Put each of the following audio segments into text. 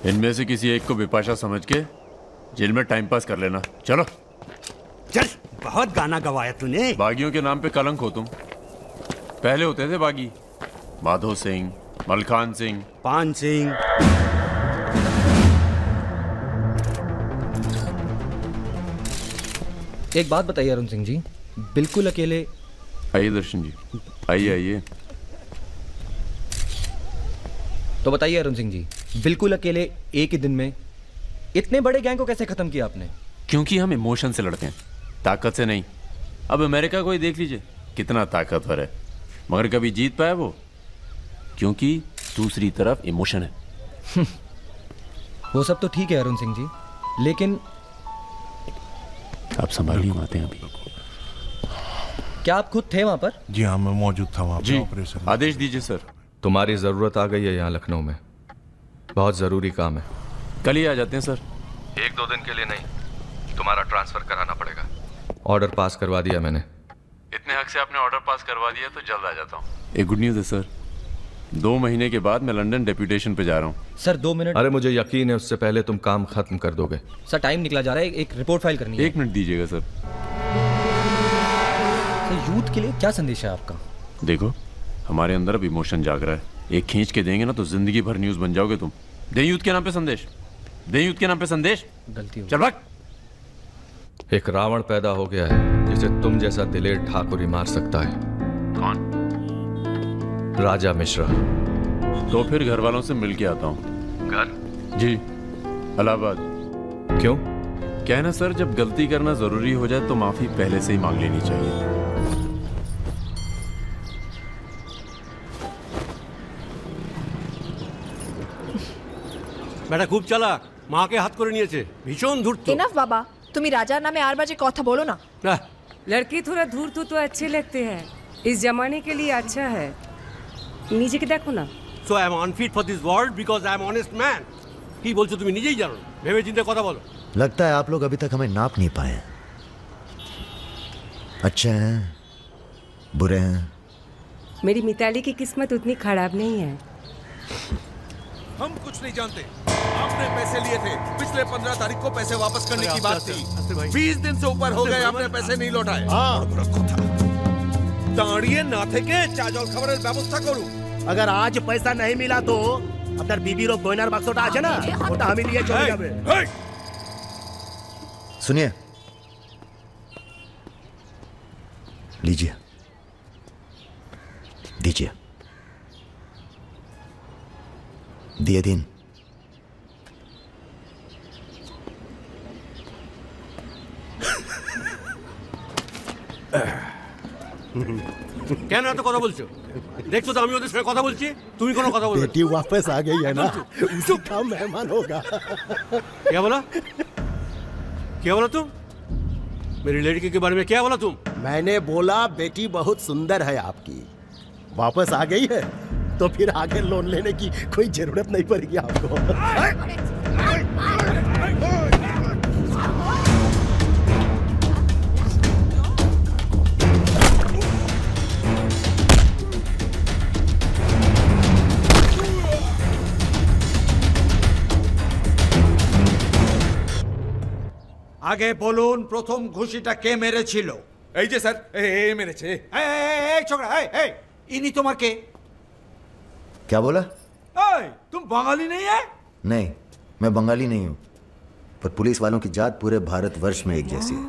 इनमें से किसी एक को बिपाशा समझ के जेल में टाइम पास कर लेना। चलो चल, बहुत गाना गवाया तूने। बागियों के नाम पे कलंक हो तुम। पहले होते थे बागी, माधो सिंह, मलखान सिंह, पान सिंह। एक बात बताइए अरुण सिंह जी, बिल्कुल अकेले। आइए दर्शन जी, आइए आइए। तो बताइए अरुण सिंह जी, बिल्कुल अकेले एक ही दिन में इतने बड़े गैंग को कैसे खत्म किया आपने? क्योंकि हम इमोशन से लड़ते हैं, ताकत से नहीं। अब अमेरिका को ही देख लीजिए, कितना ताकतवर है, मगर कभी जीत पाया वो? क्योंकि दूसरी तरफ इमोशन है। वो सब तो ठीक है अरुण सिंह जी, लेकिन आप संभालिए बातें अभी। क्या आप खुद थे वहां पर? जी हाँ, मैं मौजूद था वहाँ जी, पे ऑपरेशन। आदेश दीजिए सर। तुम्हारी ज़रूरत आ गई है यहाँ लखनऊ में, बहुत ज़रूरी काम है। कल ही आ जाते हैं सर। 1-2 दिन के लिए नहीं, तुम्हारा ट्रांसफ़र कराना पड़ेगा। ऑर्डर पास करवा दिया मैंने। इतने हक से आपने ऑर्डर पास करवा दिया तो जल्द आ जाता हूँ। एक गुड न्यूज़ है सर, 2 महीने के बाद मैं लंदन डेप्यूटेशन पे जा रहा हूँ। Sir 2 minute. अरे मुझे यकीन है उससे पहले तुम काम खत्म कर दोगे। सर टाइम निकला जा रहा है, एक रिपोर्ट फाइल करनी है। 1 मिनट दीजिएगा सर। सर यूथ के लिए क्या संदेश है आपका? देखो, हमारे अंदर अब इमोशन जाग रहा है, एक खींच के देंगे ना तो जिंदगी भर न्यूज़ बन जाओगे तुम। दे यूथ के नाम पे संदेश, दे यूथ के नाम पे संदेश। गलती हो चल भाग। एक रावण पैदा हो गया है जिसे तुम जैसा दिलेर ठाकुर ही मार सकता है। कौन? राजा मिश्रा। तो फिर घर वालों से मिल के आता हूँ। घर? जी, इलाहाबाद। क्यों? क्या है ना सर, जब गलती करना जरूरी हो जाए तो माफी पहले से ही मांग लेनी चाहिए। বেটা খুব চালাক, মাকে হাত করে নিয়েছে, ভীষণ ধূর্ত। এনাফ বাবা, তুমি রাজার নামে আর বাজে কথা বলো না। लड़की थोड़ा धूर्त तो अच्छे लगते हैं, इस जमाने के लिए अच्छा है। नीचे के देखो ना। So I am unfit for this world because I am honest man. কি বলছো তুমি নিজেই জানো, ভেবে চিন্তে কথা বলো। लगता है आप लोग अभी तक हमें नाप नहीं पाए हैं। अच्छे हैं, बुरे हैं। मेरी मिताली की किस्मत उतनी खराब नहीं है। हम कुछ नहीं जानते। आपने पैसे लिए थे, पिछले 15 तारीख को पैसे वापस करने की बात थी। 20 दिन से ऊपर हो गए, आपने पैसे नहीं लौटाए। दाঁড়িয়ে না থেকে চা জল খাবারের ব্যবস্থা করুন। अगर आज पैसा नहीं मिला तो আপনার বিবির গয়নার বাক্সটা আছে না, ওটা আমি নিয়ে চলে যাবে। सुनिए, लीजिए, दीजिए, दिए दिन। কেন এত কথা বলছো? দেখছো তো আমি ওদের সঙ্গে কথা বলছি, তুমি কোনো কথা বলছো? बेटी वापस आ गई है ना, उसी का मेहमान होगा। क्या बोला? क्या बोला तुम? मेरी लड़की के बारे में क्या बोला तुम? मैंने बोला बेटी बहुत सुंदर है आपकी, वापस आ गई है तो फिर आगे लोन लेने की कोई जरूरत नहीं पड़ेगी आपको। আগে বলুন প্রথম ঘুষিটা কে মেরেছিল? এই যে স্যার, এই মেরেছে। এই ছোকরা, এই ইনি তোমার কে? क्या बोला? এই तुम बंगाली नहीं है? नहीं, मैं बंगाली नहीं हूँ, पर पुलिस वालों की जात पूरे भारतवर्ष में एक जैसी है।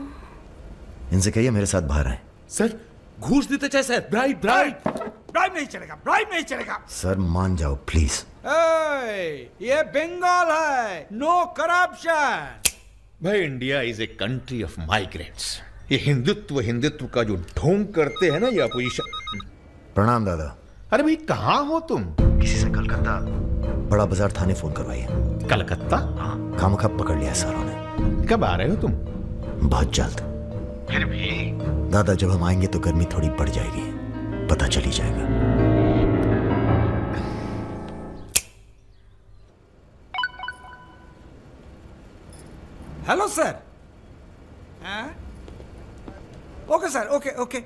इनसे कहिए मेरे साथ बाहर आए। सर घूस देते चाहे सर, ब्राइब ब्राइब ब्राइब नहीं चलेगा, ब्राइब नहीं चलेगा। सर मान जाओ प्लीज। ये बंगाल है, नो करप्शन। भाई India is a country of migrants. ये हिंदुत्व का जो ढोंग करते हैं ना ये अपोजिशन। प्रणाम दादा। अरे भाई कहाँ हो तुम? किसी से कलकत्ता बड़ा बाजार थाने फोन करवाइए। कलकत्ता? हाँ, खामखा पकड़ लिया सारों ने। कब आ रहे हो तुम? बहुत जल्द। फिर भी दादा जब हम आएंगे तो गर्मी थोड़ी बढ़ जाएगी, पता चल ही जाएगा। Hello sir. Okay sir, okay okay.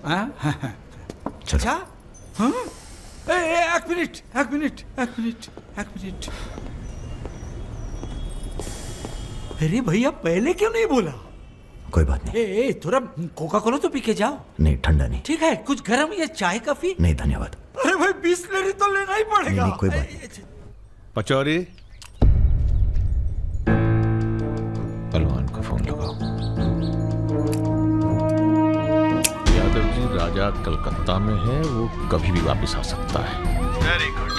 अच्छा, एक मिनट। अरे भैया पहले क्यों नहीं बोला? कोई बात नहीं। थोड़ा कोका कोला तो पी के जाओ। नहीं, ठंडा नहीं। ठीक है, कुछ गर्म या चाय कॉफी? नहीं धन्यवाद। अरे भाई बिस्लरी तो लेना ही पड़ेगा। नहीं, कोई बात नहीं। पचौरी, पहलवान को फोन लगाओ। यादव जी, राजा कलकत्ता में है, वो कभी भी वापस आ सकता है। वेरी गुड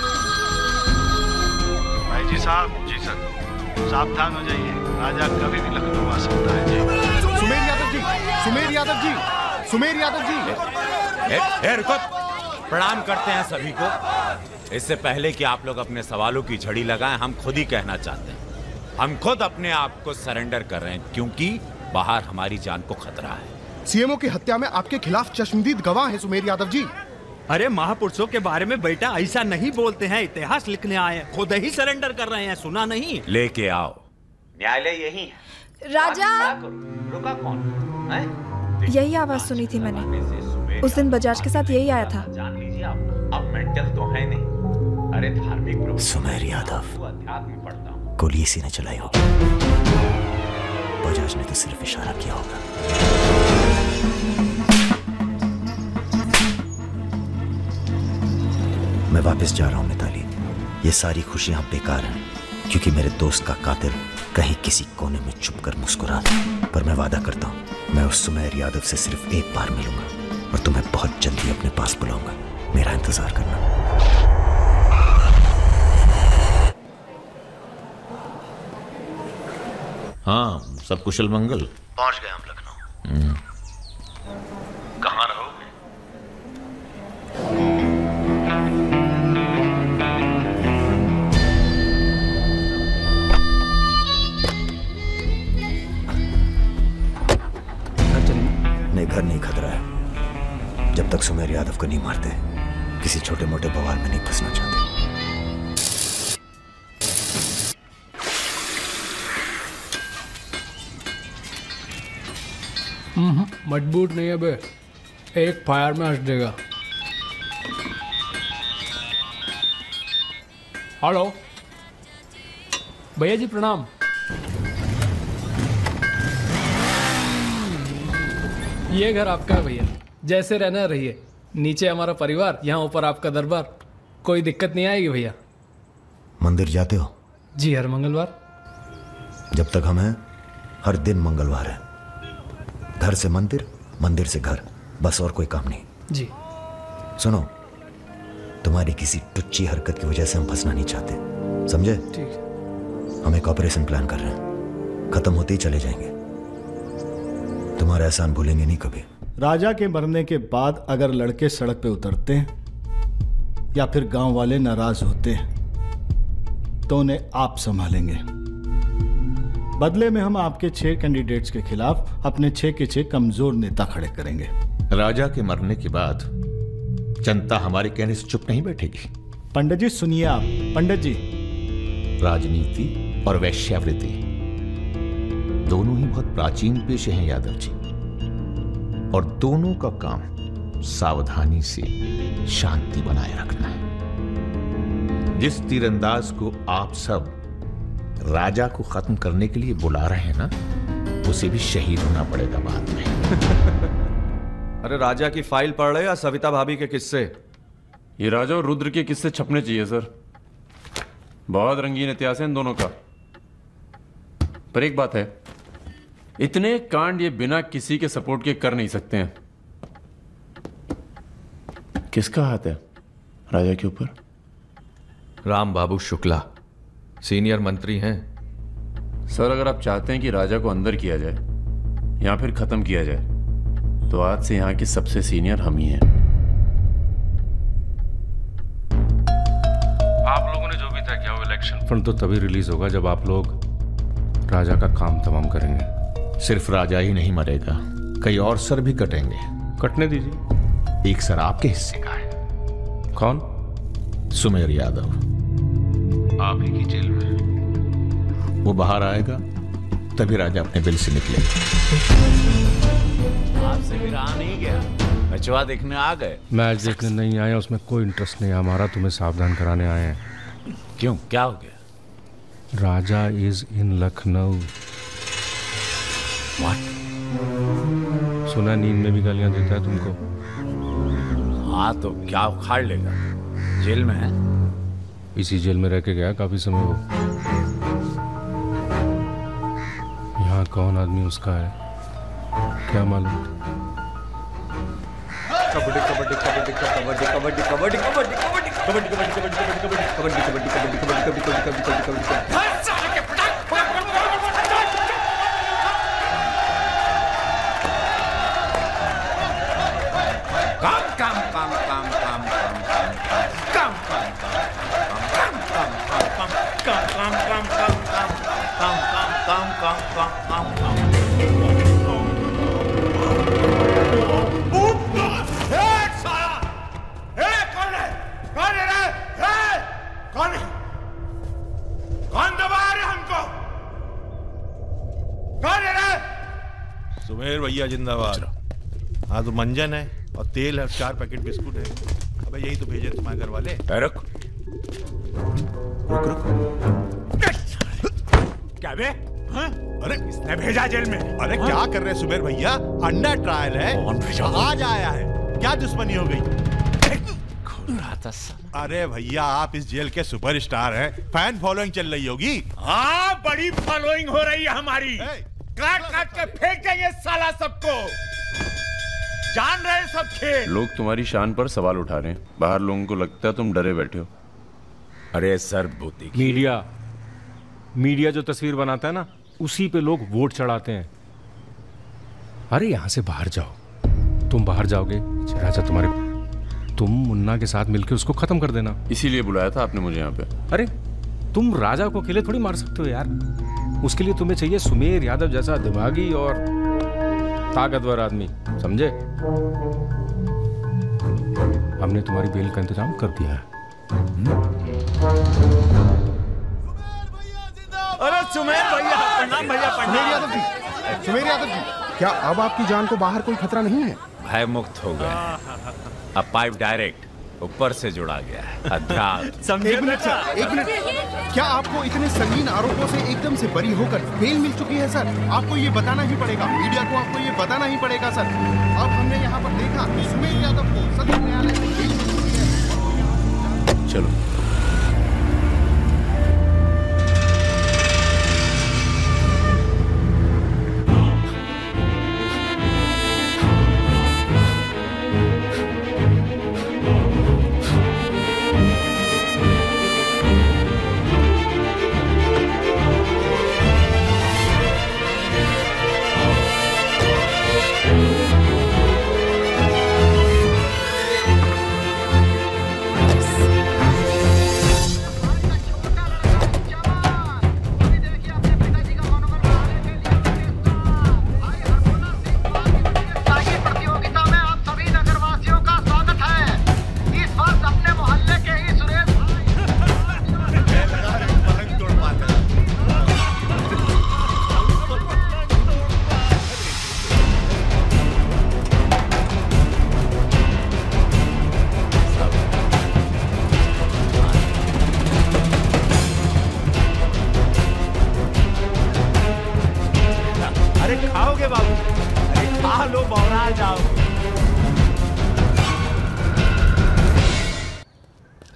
भाई जी साहब। जी सर, सावधान हो जाइए, राजा कभी भी लखनऊ आ सकता है जी। सुमेर यादव जी। रुको, प्रणाम करते हैं सभी को। इससे पहले कि आप लोग अपने सवालों की झड़ी लगाएं, हम खुद ही कहना चाहते हैं, हम खुद अपने आप को सरेंडर कर रहे हैं, क्योंकि बाहर हमारी जान को खतरा है। सीएमओ की हत्या में आपके खिलाफ चश्मदीद गवाह है सुमेर यादव जी। अरे महापुरुषों के बारे में बेटा ऐसा नहीं बोलते हैं, इतिहास लिखने आए हैं, खुद ही सरेंडर कर रहे हैं, सुना नहीं? लेके आओ, न्यायालय यही है। राजा, रुका कौन है? यही आवाज सुनी थी मैंने, उस दिन बजाज के साथ यही आया था। जान लीजिए आप, अब मेंटल तो है नहीं। अरे धार्मिक सुमेर यादव, अध्यात्म पढ़ता हूँ। गोली इसी ने चलाई होगी, बजाज ने तो सिर्फ इशारा किया होगा। मैं वापस जा रहा हूं मिताली। ये सारी खुशियां बेकार हैं, क्योंकि मेरे दोस्त का कातिल कहीं किसी कोने में छुपकर मुस्कुरा था। पर मैं वादा करता हूं, मैं उस सुमेर यादव से सिर्फ एक बार मिलूंगा और तुम्हें बहुत जल्दी अपने पास बुलाऊंगा। मेरा इंतजार करना। हाँ, सब कुशल मंगल। पहुंच गए हम लखनऊ। कहाँ रहोगे? नहीं, घर नहीं खतरा है। जब तक सुमेर यादव को नहीं मारते, किसी छोटे मोटे बवाल में नहीं फंसना चाहते। मजबूत नहीं है बे, एक फायर में हंस देगा। हेलो भैया जी, प्रणाम। ये घर आपका है भैया, जैसे रहना रहिए। नीचे हमारा परिवार, यहाँ ऊपर आपका दरबार। कोई दिक्कत नहीं आएगी भैया। मंदिर जाते हो? जी, हर मंगलवार। जब तक हम हैं, हर दिन मंगलवार है। घर से मंदिर, मंदिर से घर, बस और कोई काम नहीं। जी। सुनो, तुम्हारी किसी टुच्ची हरकत की वजह से हम फंसना नहीं चाहते, समझे? ठीक। हम एक ऑपरेशन प्लान कर रहे हैं, खत्म होते ही चले जाएंगे। तुम्हारा एहसान भूलेंगे नहीं कभी। राजा के मरने के बाद अगर लड़के सड़क पे उतरते हैं या फिर गांव वाले नाराज होते हैं, तो उन्हें आप संभालेंगे। बदले में हम आपके 6 कैंडिडेट्स के खिलाफ अपने 6 के 6 कमजोर नेता खड़े करेंगे। राजा के मरने के बाद जनता हमारे कहने से चुप नहीं बैठेगी। पंडित जी सुनिए आप। पंडित जी, राजनीति और वैश्यावृत्ति दोनों ही बहुत प्राचीन पेशे हैं यादव जी, और दोनों का काम सावधानी से शांति बनाए रखना है। जिस तीरंदाज को आप सब राजा को खत्म करने के लिए बुला रहे हैं ना, उसे भी शहीद होना पड़ेगा बाद में। अरे राजा की फाइल पढ़ रहे या सविता भाभी के किस्से? ये राजा और रुद्र के किस्से छपने चाहिए सर। बहुत रंगीन इतिहास है इन दोनों का। पर एक बात है, इतने कांड ये बिना किसी के सपोर्ट के कर नहीं सकते हैं। किसका हाथ है राजा के ऊपर? राम बाबू शुक्ला सीनियर मंत्री हैं। सर, अगर आप चाहते हैं कि राजा को अंदर किया जाए या फिर खत्म किया जाए, तो आज से यहां के सबसे सीनियर हम ही हैं। आप लोगों ने जो भी तय किया वो इलेक्शन फंड तो तभी रिलीज होगा जब आप लोग राजा का काम तमाम करेंगे। सिर्फ राजा ही नहीं मरेगा, कई और सर भी कटेंगे। कटने दीजिए। एक सर आपके हिस्से का है। कौन? सुमेर यादव आप ही की जेल में। वो बाहर आएगा तभी राजा अपने बिल से निकलेगा। आपसे भी रहा नहीं गया। मैचवा देखने आ गए? मैच देखने नहीं आए, उसमें कोई इंटरेस्ट नहीं है हमारा, तुम्हें सावधान कराने आए हैं। क्यों, क्या हो गया? राजा इज इन लखनऊ। सुना नींद में भी गालियां देता है तुमको। हाँ तो क्या उखाड़ लेगा? जेल में है? इसी जेल में रह के गया काफी समय वो। यहाँ कौन आदमी उसका है क्या मालूम। कबड्डी कबड्डी कबड्डी कबड्डी कबड्डी कबड्डी कबड्डी कबड्डी कबड्डी कबड्डी कबड्डी कबड्डी कबड्डी कबड्डी कबड्डी कबड्डी कबड्डी कबड्डी सुमेर भैया जिंदाबाद। हाँ तो मंजन है और तेल है, 4 पैकेट बिस्कुट है। अबे यही तो भेजे तुम्हारे घर वाले। रुक रुक रुक। क्या बे? अरे किसने भेजा जेल में? अरे क्या कर रहे सुमेर भैया, अंडर ट्रायल है। आज आया है, क्या दुश्मनी हो गई? अरे भैया आप इस जेल के सुपरस्टार हैं, फैन फॉलोइंग चल रही होगी। हाँ बड़ी फॉलोइंग हो रही है हमारी। काट काट के फेंक देंगे साला सबको, जान रहे सब खेल। लोग तुम्हारी शान पर सवाल उठा रहे हैं, बाहर लोगों को लगता है तुम डरे बैठे हो। अरे सर भूती मीडिया जो तस्वीर बनाता है ना, उसी पे लोग वोट चढ़ाते हैं। अरे यहां से बाहर जाओ, तुम बाहर जाओगे राजा तुम मुन्ना के साथ मिलकर उसको खत्म कर देना। इसीलिए बुलाया था आपने मुझे यहाँ पे। अरे तुम राजा को अकेले थोड़ी मार सकते हो यार, उसके लिए तुम्हें चाहिए सुमेर यादव जैसा दिमागी और ताकतवर आदमी, समझे? हमने तुम्हारी बेल का इंतजाम कर दिया है। अरे सुमेर भैया प्रणाम। भैया प्रणाम। सुमेर यादव जी, क्या अब आपकी जान को बाहर कोई खतरा नहीं है? भय मुक्त हो गए, अब पाइप डायरेक्ट ऊपर से जुड़ा गया है। अध्यात्म। एक मिनट सर, एक मिनट। क्या आपको इतने संगीन आरोपों से एकदम से बरी होकर बेल मिल चुकी है सर? आपको ये बताना ही पड़ेगा, मीडिया को आपको ये बताना ही पड़ेगा सर। अब हमने यहाँ पर देखा कि सुमेर यादव को सदन न्यायालय से बेल मिल चुकी है। चलो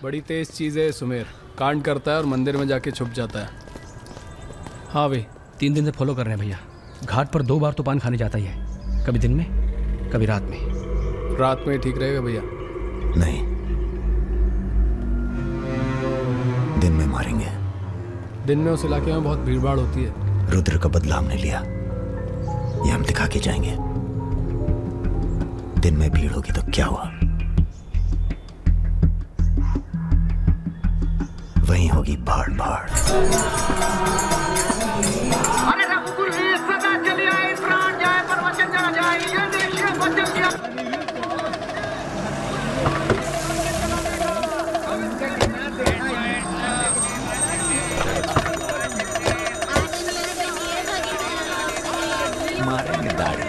बड़ी तेज चीज है सुमेर, कांड करता है और मंदिर में जाके छुप जाता है। हाँ भाई 3 दिन से फॉलो कर रहे हैं भैया। घाट पर 2 बार तो पान खाने जाता ही है, कभी दिन में कभी रात में। रात में ठीक रहेगा भैया? नहीं, दिन में मारेंगे। दिन में उस इलाके में बहुत भीड़ भाड़ होती है। रुद्र का बदला हमने लिया, ये हम दिखा के जाएंगे। दिन में भीड़ होगी तो क्या हुआ, वहीं होगी भाड़ भाड़। अरे रघुकुल वीर सदा चले आए, प्राण जाए पर वचन जरा जाए, ये देखिए वचन क्या। मारेंगे दाढ़ी।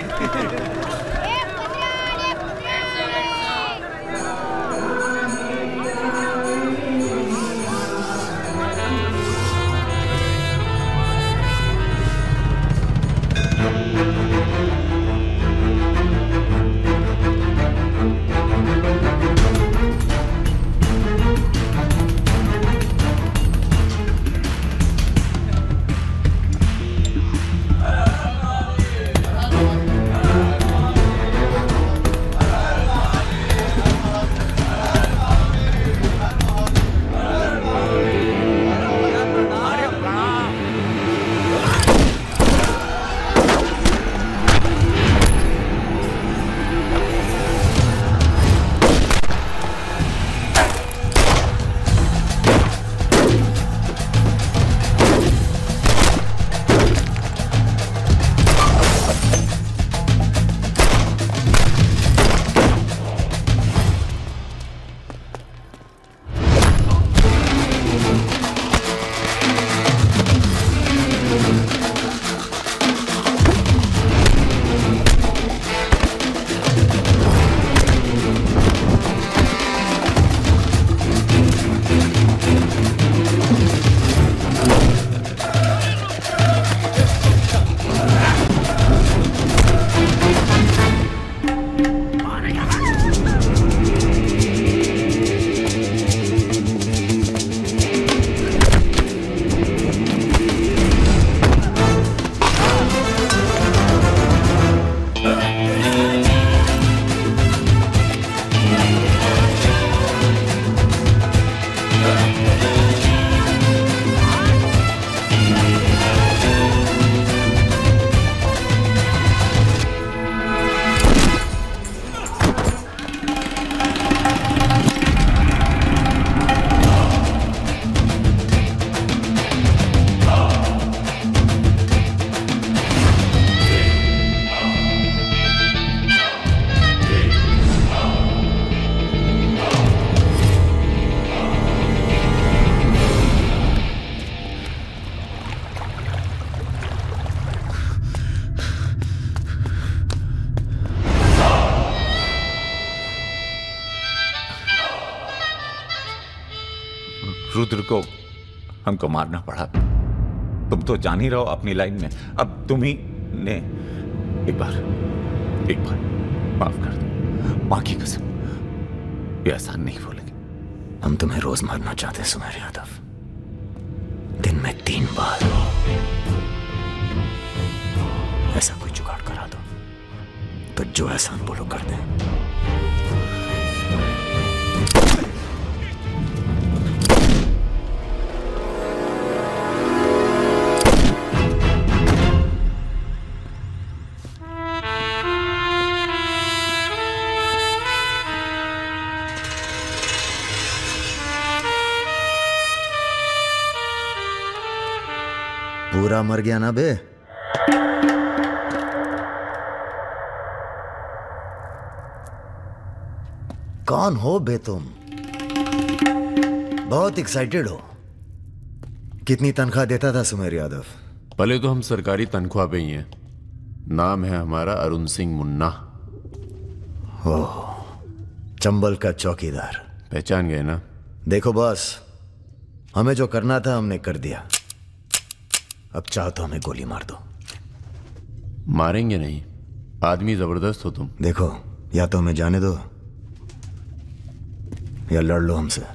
रुद्र को हमको मारना पड़ा। तुम तो जान ही रहो अपनी लाइन में। अब तुम ही ने एक बार माफ कर दो। मां की कसम, ये आसान नहीं भूलेंगे। हम तुम्हें रोज मारना चाहते हैं सुमेर यादव, दिन में 3 बार। ऐसा कोई जुगाड़ करा दो तो जो एहसान बोलो कर दें। पूरा मर गया ना बे? कौन हो बे तुम? बहुत एक्साइटेड हो। कितनी तनख्वाह देता था सुमेर यादव? पहले तो हम सरकारी तनख्वाह पे ही हैं। नाम है हमारा अरुण सिंह मुन्ना। ओह, चंबल का चौकीदार। पहचान गए ना? देखो बॉस, हमें जो करना था हमने कर दिया। अब चाहो तो हमें गोली मार दो। मारेंगे नहीं, आदमी जबरदस्त हो तुम। देखो, या तो हमें जाने दो या लड़ लो हमसे।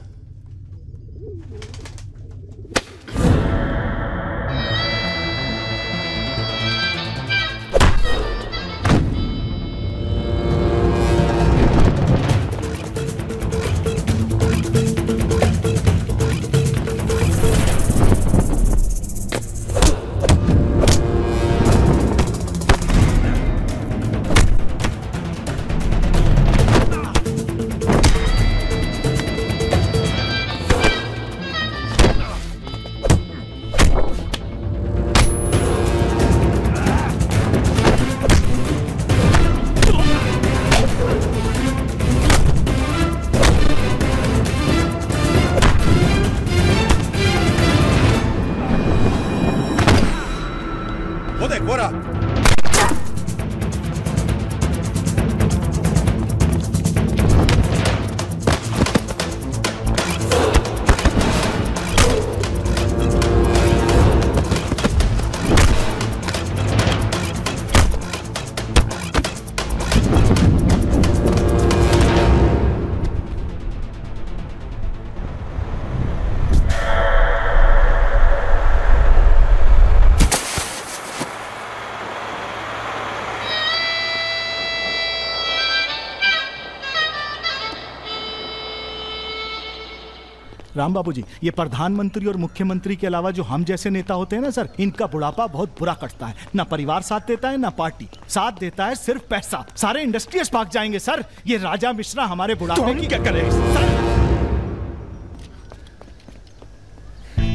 राम बाबू जी, ये प्रधानमंत्री और मुख्यमंत्री के अलावा जो हम जैसे नेता होते हैं ना सर, इनका बुढ़ापा बहुत बुरा कटता है। ना परिवार साथ देता है, ना पार्टी साथ देता है, सिर्फ पैसा। सारे इंडस्ट्रीज भाग जाएंगे सर। ये राजा मिश्रा हमारे बुढ़ापे की क्या करें सर?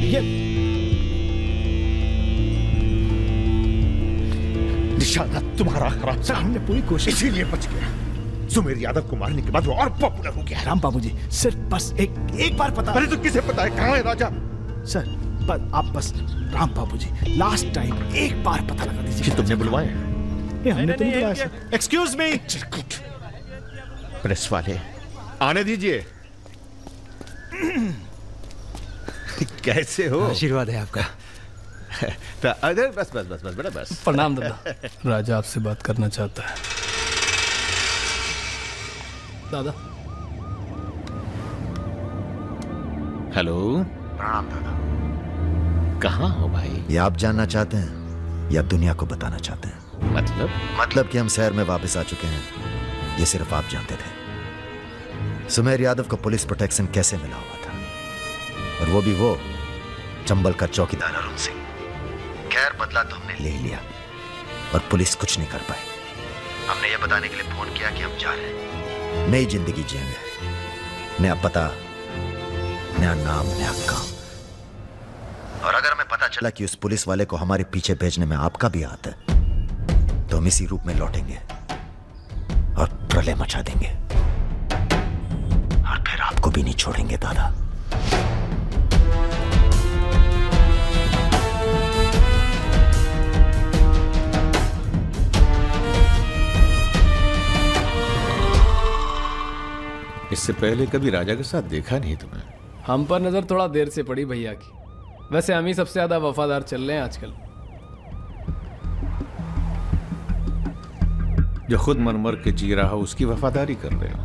ये निशाना तुम्हारा खराब सर, हमने पूरी कोशिश, इसीलिए बच गया। सुमेर यादव को मारने के बाद वो और पॉपुलर हो गया। राम बाबू जी, सिर्फ बस एक बार पता। अरे तो किसे पता है कहाँ है राजा? सर पर आप बस राम बाबू जी लास्ट टाइम एक बार पता लगा दीजिए। तुमने बुलवाए? हमने तो नहीं बुलाया सर। Excuse me. प्रेस वाले आने दीजिए। कैसे हो? आशीर्वाद है आपका। तो अरे बस बस बस बस बड़ा बस। प्रणाम दादा। राजा आपसे बात करना चाहता है। दादा। हेलो। प्रणाम दादा। कहाँ हो भाई? ये आप जानना चाहते हैं या दुनिया को बताना चाहते हैं? मतलब कि हम शहर में वापस आ चुके हैं, ये सिर्फ आप जानते थे। सुमेर यादव को पुलिस प्रोटेक्शन कैसे मिला हुआ था, और वो भी वो चंबल का चौकीदार अरुण सिंह। खैर बदला तो हमने ले लिया और पुलिस कुछ नहीं कर पाई। हमने ये बताने के लिए फोन किया कि हम जा रहे हैं, नई जिंदगी जिएंगे, नया पता, नया नाम, नया काम। और अगर हमें पता चला कि उस पुलिस वाले को हमारे पीछे भेजने में आपका भी हाथ है, तो हम इसी रूप में लौटेंगे और प्रलय मचा देंगे, और फिर आपको भी नहीं छोड़ेंगे दादा। इससे पहले कभी राजा के साथ देखा नहीं तुम्हें? हम पर नजर थोड़ा देर से पड़ी भैया की। वैसे हम ही सबसे ज्यादा वफादार चल रहे हैं आजकल। जो खुद मनमर के जी रहा हो उसकी वफादारी कर रहे हो।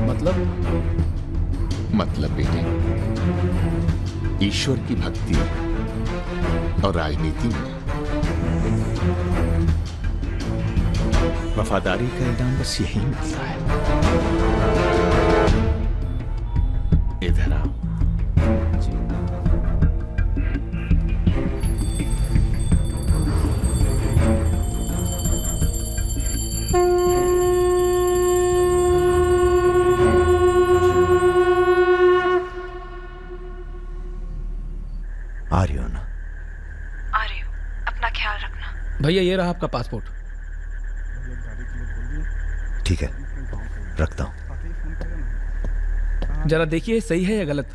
मतलब बेटे, ईश्वर की भक्ति और राजनीति में वफादारी का इनाम बस यही मिलता है। इधर आओ। आ रही हो ना? आ रही हूँ, अपना ख्याल रखना। भैया ये रहा आपका पासपोर्ट। ठीक है, रखता हूं। जरा देखिए सही है या गलत।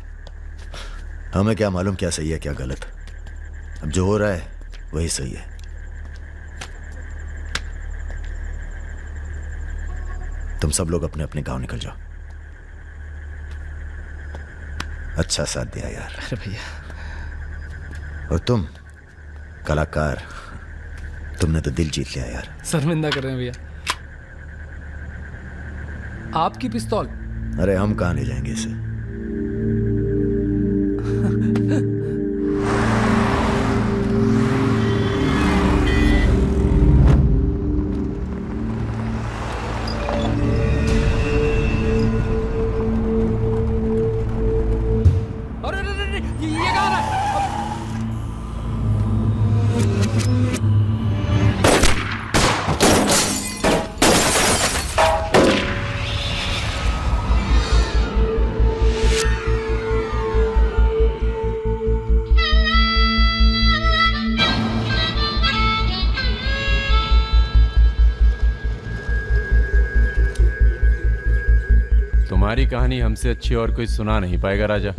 हमें क्या मालूम क्या सही है क्या गलत। अब जो हो रहा है वही सही है। तुम सब लोग अपने अपने गांव निकल जाओ। अच्छा साथ दिया यार। अरे भैया। और तुम कलाकार, तुमने तो दिल जीत लिया यार। शर्मिंदा कर रहे हैं भैया। आपकी पिस्तौल। अरे हम कहां ले जाएंगे इसे? अरे ये कहाँ रहा है? तुम्हारी कहानी हमसे अच्छी और कोई सुना नहीं पाएगा राजा।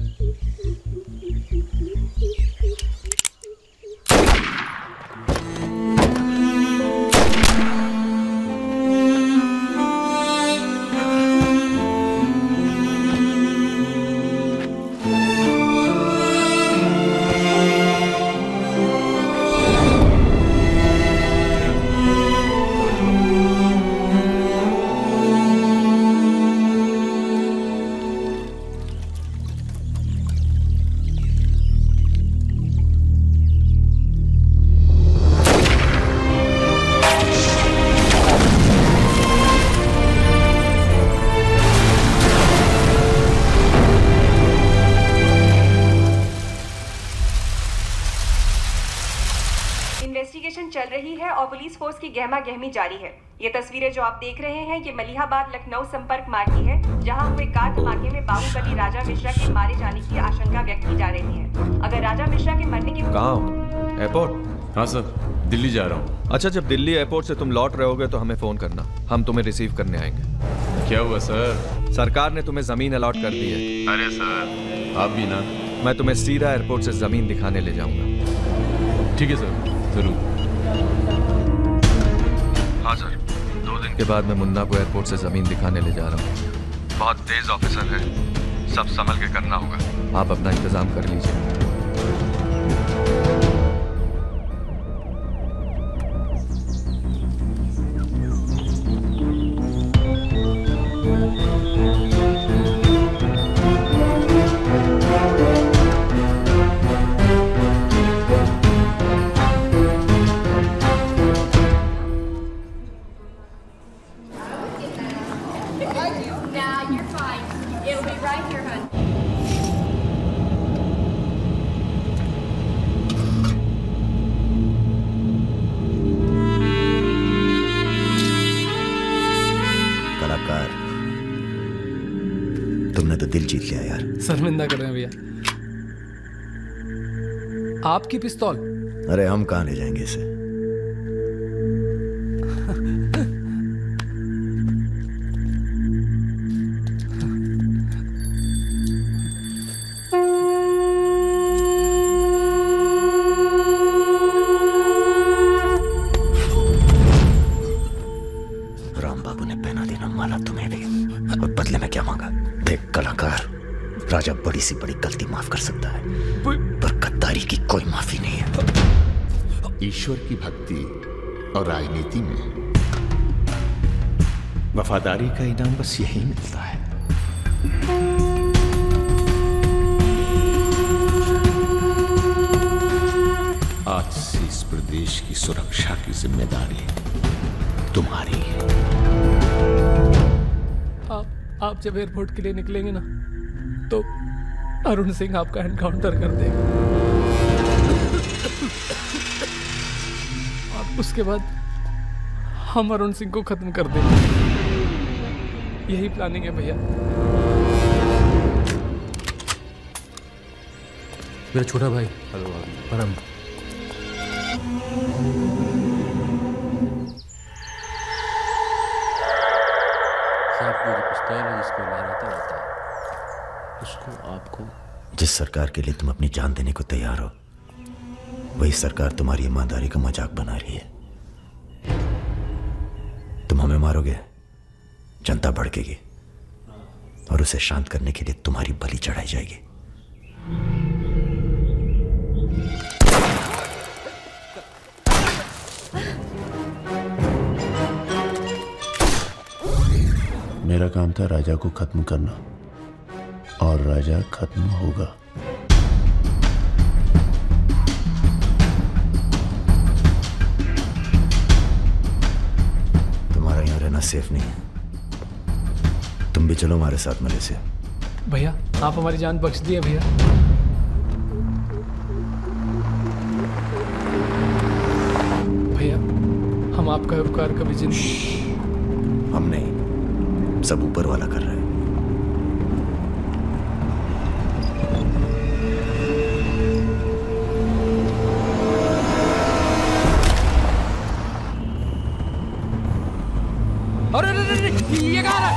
इन्वेस्टिगेशन चल रही है और पुलिस फोर्स की गहमा गहमी जारी है। ये तस्वीरें जो आप देख रहे हैं ये मलिहाबाद लखनऊ संपर्क मार्ग की है, जहां हुए कार धमाके में बाहुबली राजा मिश्रा के मारे जाने की आशंका व्यक्त की जा रही है। अगर राजा मिश्रा के मरने की कहाँ हो? एयरपोर्ट? हाँ सर, दिल्ली जा रहा हूँ। अच्छा, जब दिल्ली एयरपोर्ट से तुम लौट रहे होगे तो हमें फोन करना, हम तुम्हें रिसीव करने आएंगे। क्या हुआ सर? सरकार ने तुम्हें जमीन अलॉट कर दी है। अरे सर, आप भी ना। मैं तुम्हें सीधा एयरपोर्ट से जमीन दिखाने ले जाऊंगा। ठीक है सर, जरूर। हाँ सर, 2 दिन के बाद मैं मुन्ना को एयरपोर्ट से जमीन दिखाने ले जा रहा हूँ। बहुत तेज ऑफिसर है, सब संभल के करना होगा। आप अपना इंतजाम कर लीजिए। दिल जीत लिया यार। शर्मिंदा कर रहे हैं भैया। आपकी पिस्तौल? अरे हम कहाँ ले जाएंगे इसे? राम बाबू ने पहना देना माला तुम्हें भी, और बदले में क्या मांगा? देख कलाकार, राजा बड़ी सी बड़ी गलती माफ कर सकता है, पर गद्दारी की कोई माफी नहीं है। ईश्वर की भक्ति और राजनीति में वफादारी का इनाम बस यही मिलता है। आज से इस प्रदेश की सुरक्षा की जिम्मेदारी तुम्हारी है। आप जब एयरपोर्ट के लिए निकलेंगे ना, तो अरुण सिंह आपका एनकाउंटर कर देगा, और उसके बाद हम अरुण सिंह को खत्म कर देंगे। यही प्लानिंग है भैया। मेरा छोटा भाई। हेलो परम। जिसको मारा था उसको आपको। जिस सरकार के लिए तुम अपनी जान देने को तैयार हो, वही सरकार तुम्हारी ईमानदारी का मजाक बना रही है। तुम हमें मारोगे, जनता भड़केगी, और उसे शांत करने के लिए तुम्हारी बलि चढ़ाई जाएगी। मेरा काम था राजा को खत्म करना, और राजा खत्म होगा। तुम्हारा यहाँ रहना सेफ नहीं है। तुम भी चलो हमारे साथ मलेशिया। भैया आप हमारी जान बख्श दिए भैया। भैया हम आपका उपकार कभी जिंदगी। हम नहीं, सब ऊपर वाला कर रहा है। अरे ये कहाँ है?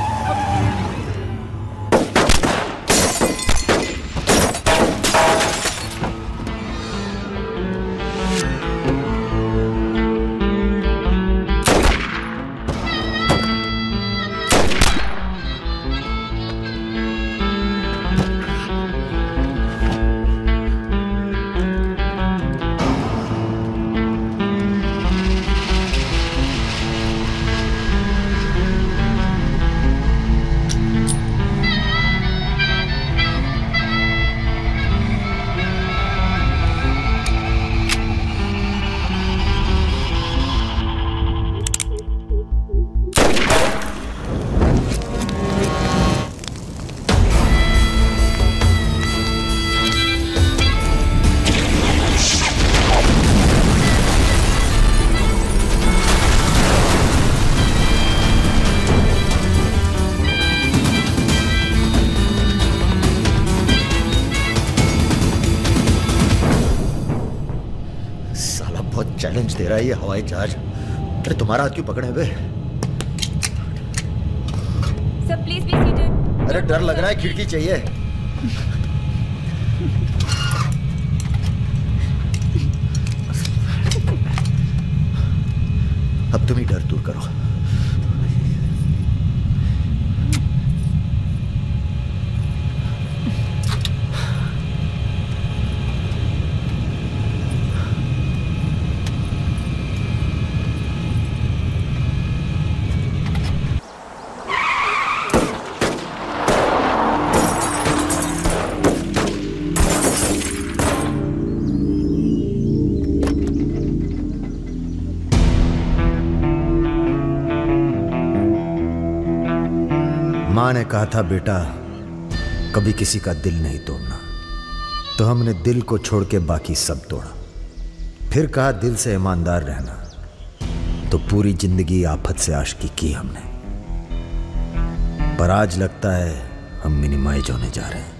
साला बहुत चैलेंज दे रहा है ये हवाई जहाज। अरे तुम्हारा हाथ क्यों पकड़े हुए? Sir please be seated. अरे डर लग रहा है, खिड़की चाहिए। अब तुम ही डर दूर करो। माँ ने कहा था बेटा कभी किसी का दिल नहीं तोड़ना, तो हमने दिल को छोड़ के बाकी सब तोड़ा। फिर कहा दिल से ईमानदार रहना, तो पूरी जिंदगी आफत से आशिकी की हमने। पर आज लगता है हम मिनिमाइज होने जा रहे हैं।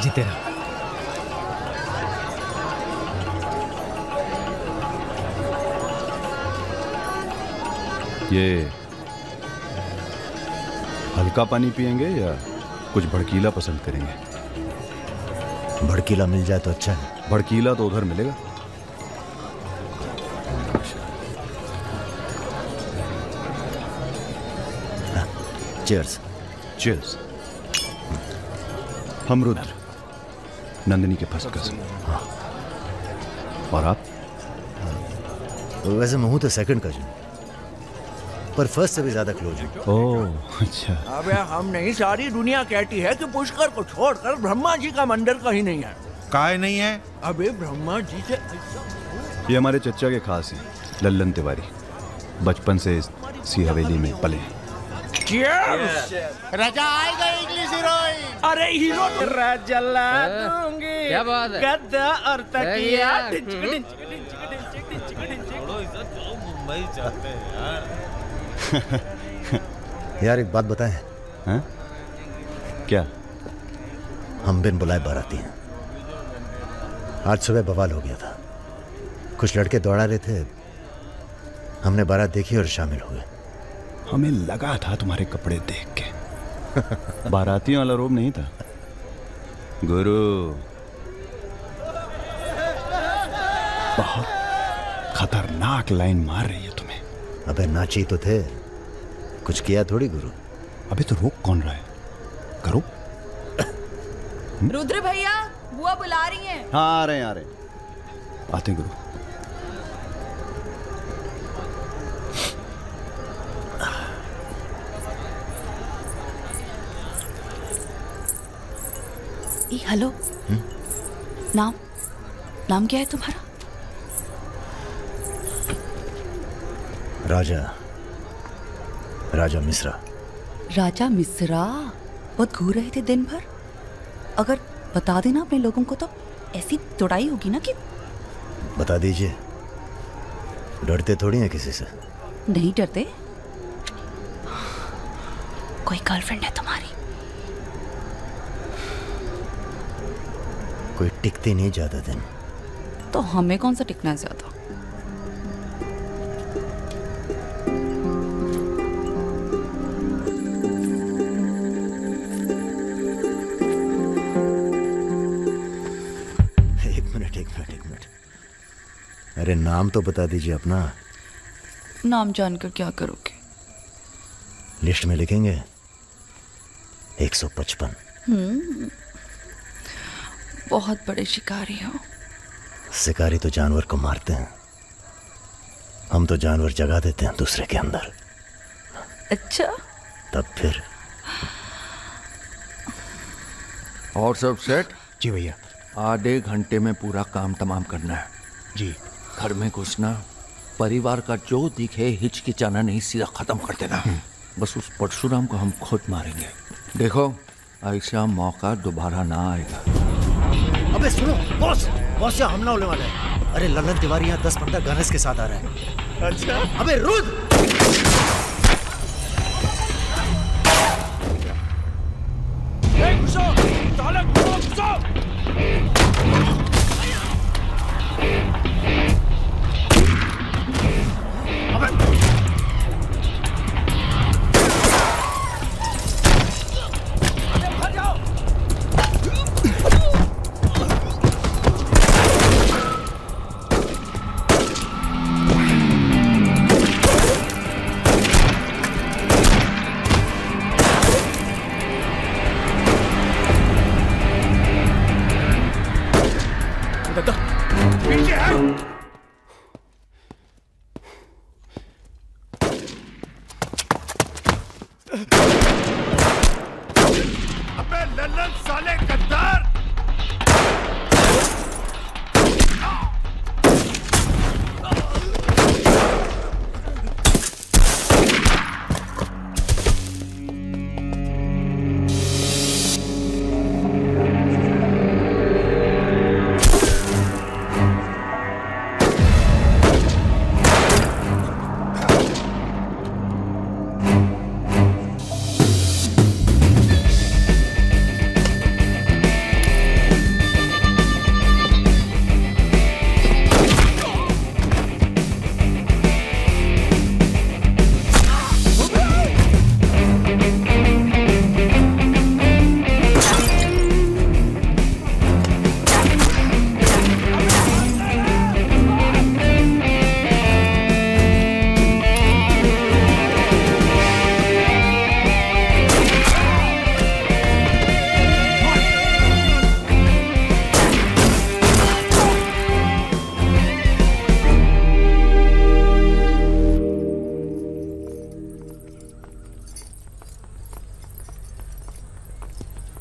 जीते रहो। ये हल्का पानी पिएंगे या कुछ भड़कीला पसंद करेंगे? भड़कीला मिल जाए तो अच्छा है। भड़कीला तो उधर मिलेगा। चीयर्स। चीयर्स। हम रुद्र, नंदिनी के फर्स्ट कजिन। और आप? वैसे मैं हूं तो सेकंड कजिन, पर फर्स्ट से भी ज्यादा क्लोज हूं। ओह अच्छा। अबे हम नहीं, सारी दुनिया कहती है कि पुष्कर को छोड़कर ब्रह्मा जी का मंदिर कहीं नहीं है। काहे नहीं है? अबे ब्रह्मा जी से ये हमारे चचा के खास हैं, लल्लन तिवारी। बचपन से इसी हवेली में पले हैं। राजा आएगा इंग्लिश हीरोइन। अरे हीरो जला दूंगी। क्या बात है? गद्दा और तकिया। मुंबई जाते हैं यार एक बात बताएं। हाँ? क्या? हम बिन बुलाए बाराती हैं। आज सुबह बवाल हो गया था। कुछ लड़के दौड़ा रहे थे, हमने बारात देखी और शामिल हुए। हमें लगा था तुम्हारे कपड़े देख के बारातियों वाला रोब नहीं था। गुरु बहुत खतरनाक लाइन मार रही है तुम्हें। अबे नाची तो थे, कुछ किया थोड़ी गुरु। अबे तो रोक कौन रहा है? करो। रुद्र भैया, बुआ बुला रही हैं। हाँ आ रहे हैं, आ रहे हैं। आते हैं गुरु। हेलो। नाम क्या है तुम्हारा? राजा मिश्रा। राजा मिश्रा, बहुत घूर रहे थे दिन भर। अगर बता देना अपने लोगों को तो ऐसी तोड़ाई होगी ना कि। बता दीजिए, डरते थोड़ी हैं किसी से। नहीं डरते। कोई गर्लफ्रेंड है तुम्हारी? कोई टिकती नहीं ज्यादा दिन। तो हमें कौन सा टिकना है ज्यादा? एक मिनट। अरे नाम तो बता दीजिए अपना। नाम जानकर क्या करोगे? लिस्ट में लिखेंगे 155। बहुत बड़े शिकारी हो। शिकारी तो जानवर को मारते हैं, हम तो जानवर जगा देते हैं दूसरे के अंदर। अच्छा। तब फिर और सब सेट? जी भैया। आधे घंटे में पूरा काम तमाम करना है। जी। घर में घुसना, परिवार का जो दिखे हिचकिचाना नहीं, सीधा खत्म कर देना। बस उस परशुराम को हम खुद मारेंगे। देखो ऐसा मौका दोबारा ना आएगा। अबे सुनो बॉस, बॉस यहाँ हमला होने वाला है। अरे ललन तिवारी यहाँ 10-15 गनर्स के साथ आ रहा है। अच्छा अबे रुक। घुसो, साले घुसो।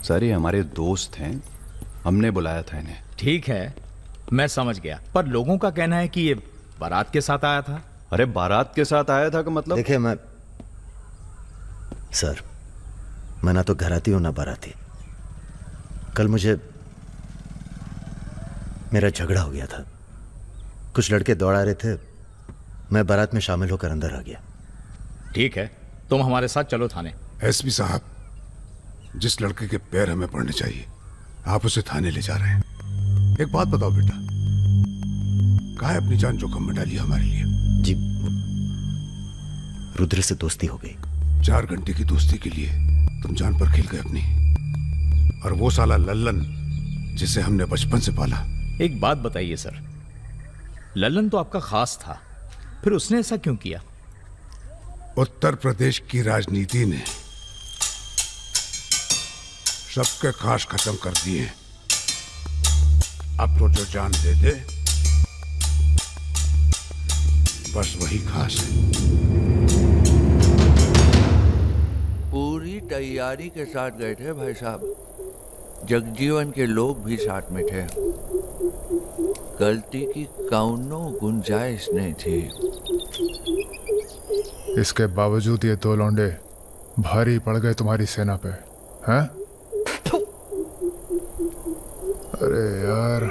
सर ये हमारे दोस्त हैं, हमने बुलाया था इन्हें। ठीक है, मैं समझ गया, पर लोगों का कहना है कि ये बारात के साथ आया था। अरे बारात के साथ आया था का मतलब? देखिए सर, मैं ना तो घराती हूं ना बाराती। कल मुझे मेरा झगड़ा हो गया था, कुछ लड़के दौड़ा रहे थे, मैं बारात में शामिल होकर अंदर आ गया। ठीक है, तुम हमारे साथ चलो थाने। एसपी साहब, जिस लड़के के पैर हमें पड़ने चाहिए आप उसे थाने ले जा रहे हैं। एक बात बताओ बेटा, काहे अपनी जान जोखिम में डाली हमारे लिए? जी रुद्र से दोस्ती हो गई। 4 घंटे की दोस्ती के लिए तुम जान पर खेल गए अपनी, और वो साला लल्लन जिसे हमने बचपन से पाला। एक बात बताइए सर, लल्लन तो आपका खास था, फिर उसने ऐसा क्यों किया? उत्तर प्रदेश की राजनीति ने सबके खास खत्म कर दिए। अब तो जो जान दे दे बस वही खास है। पूरी तैयारी के साथ गए थे भाई साहब, जगजीवन के लोग भी साथ में थे, गलती की कौनो गुंजाइश नहीं थी। इसके बावजूद ये 2 लौंडे भारी पड़ गए तुम्हारी सेना पे, हैं? अरे यार,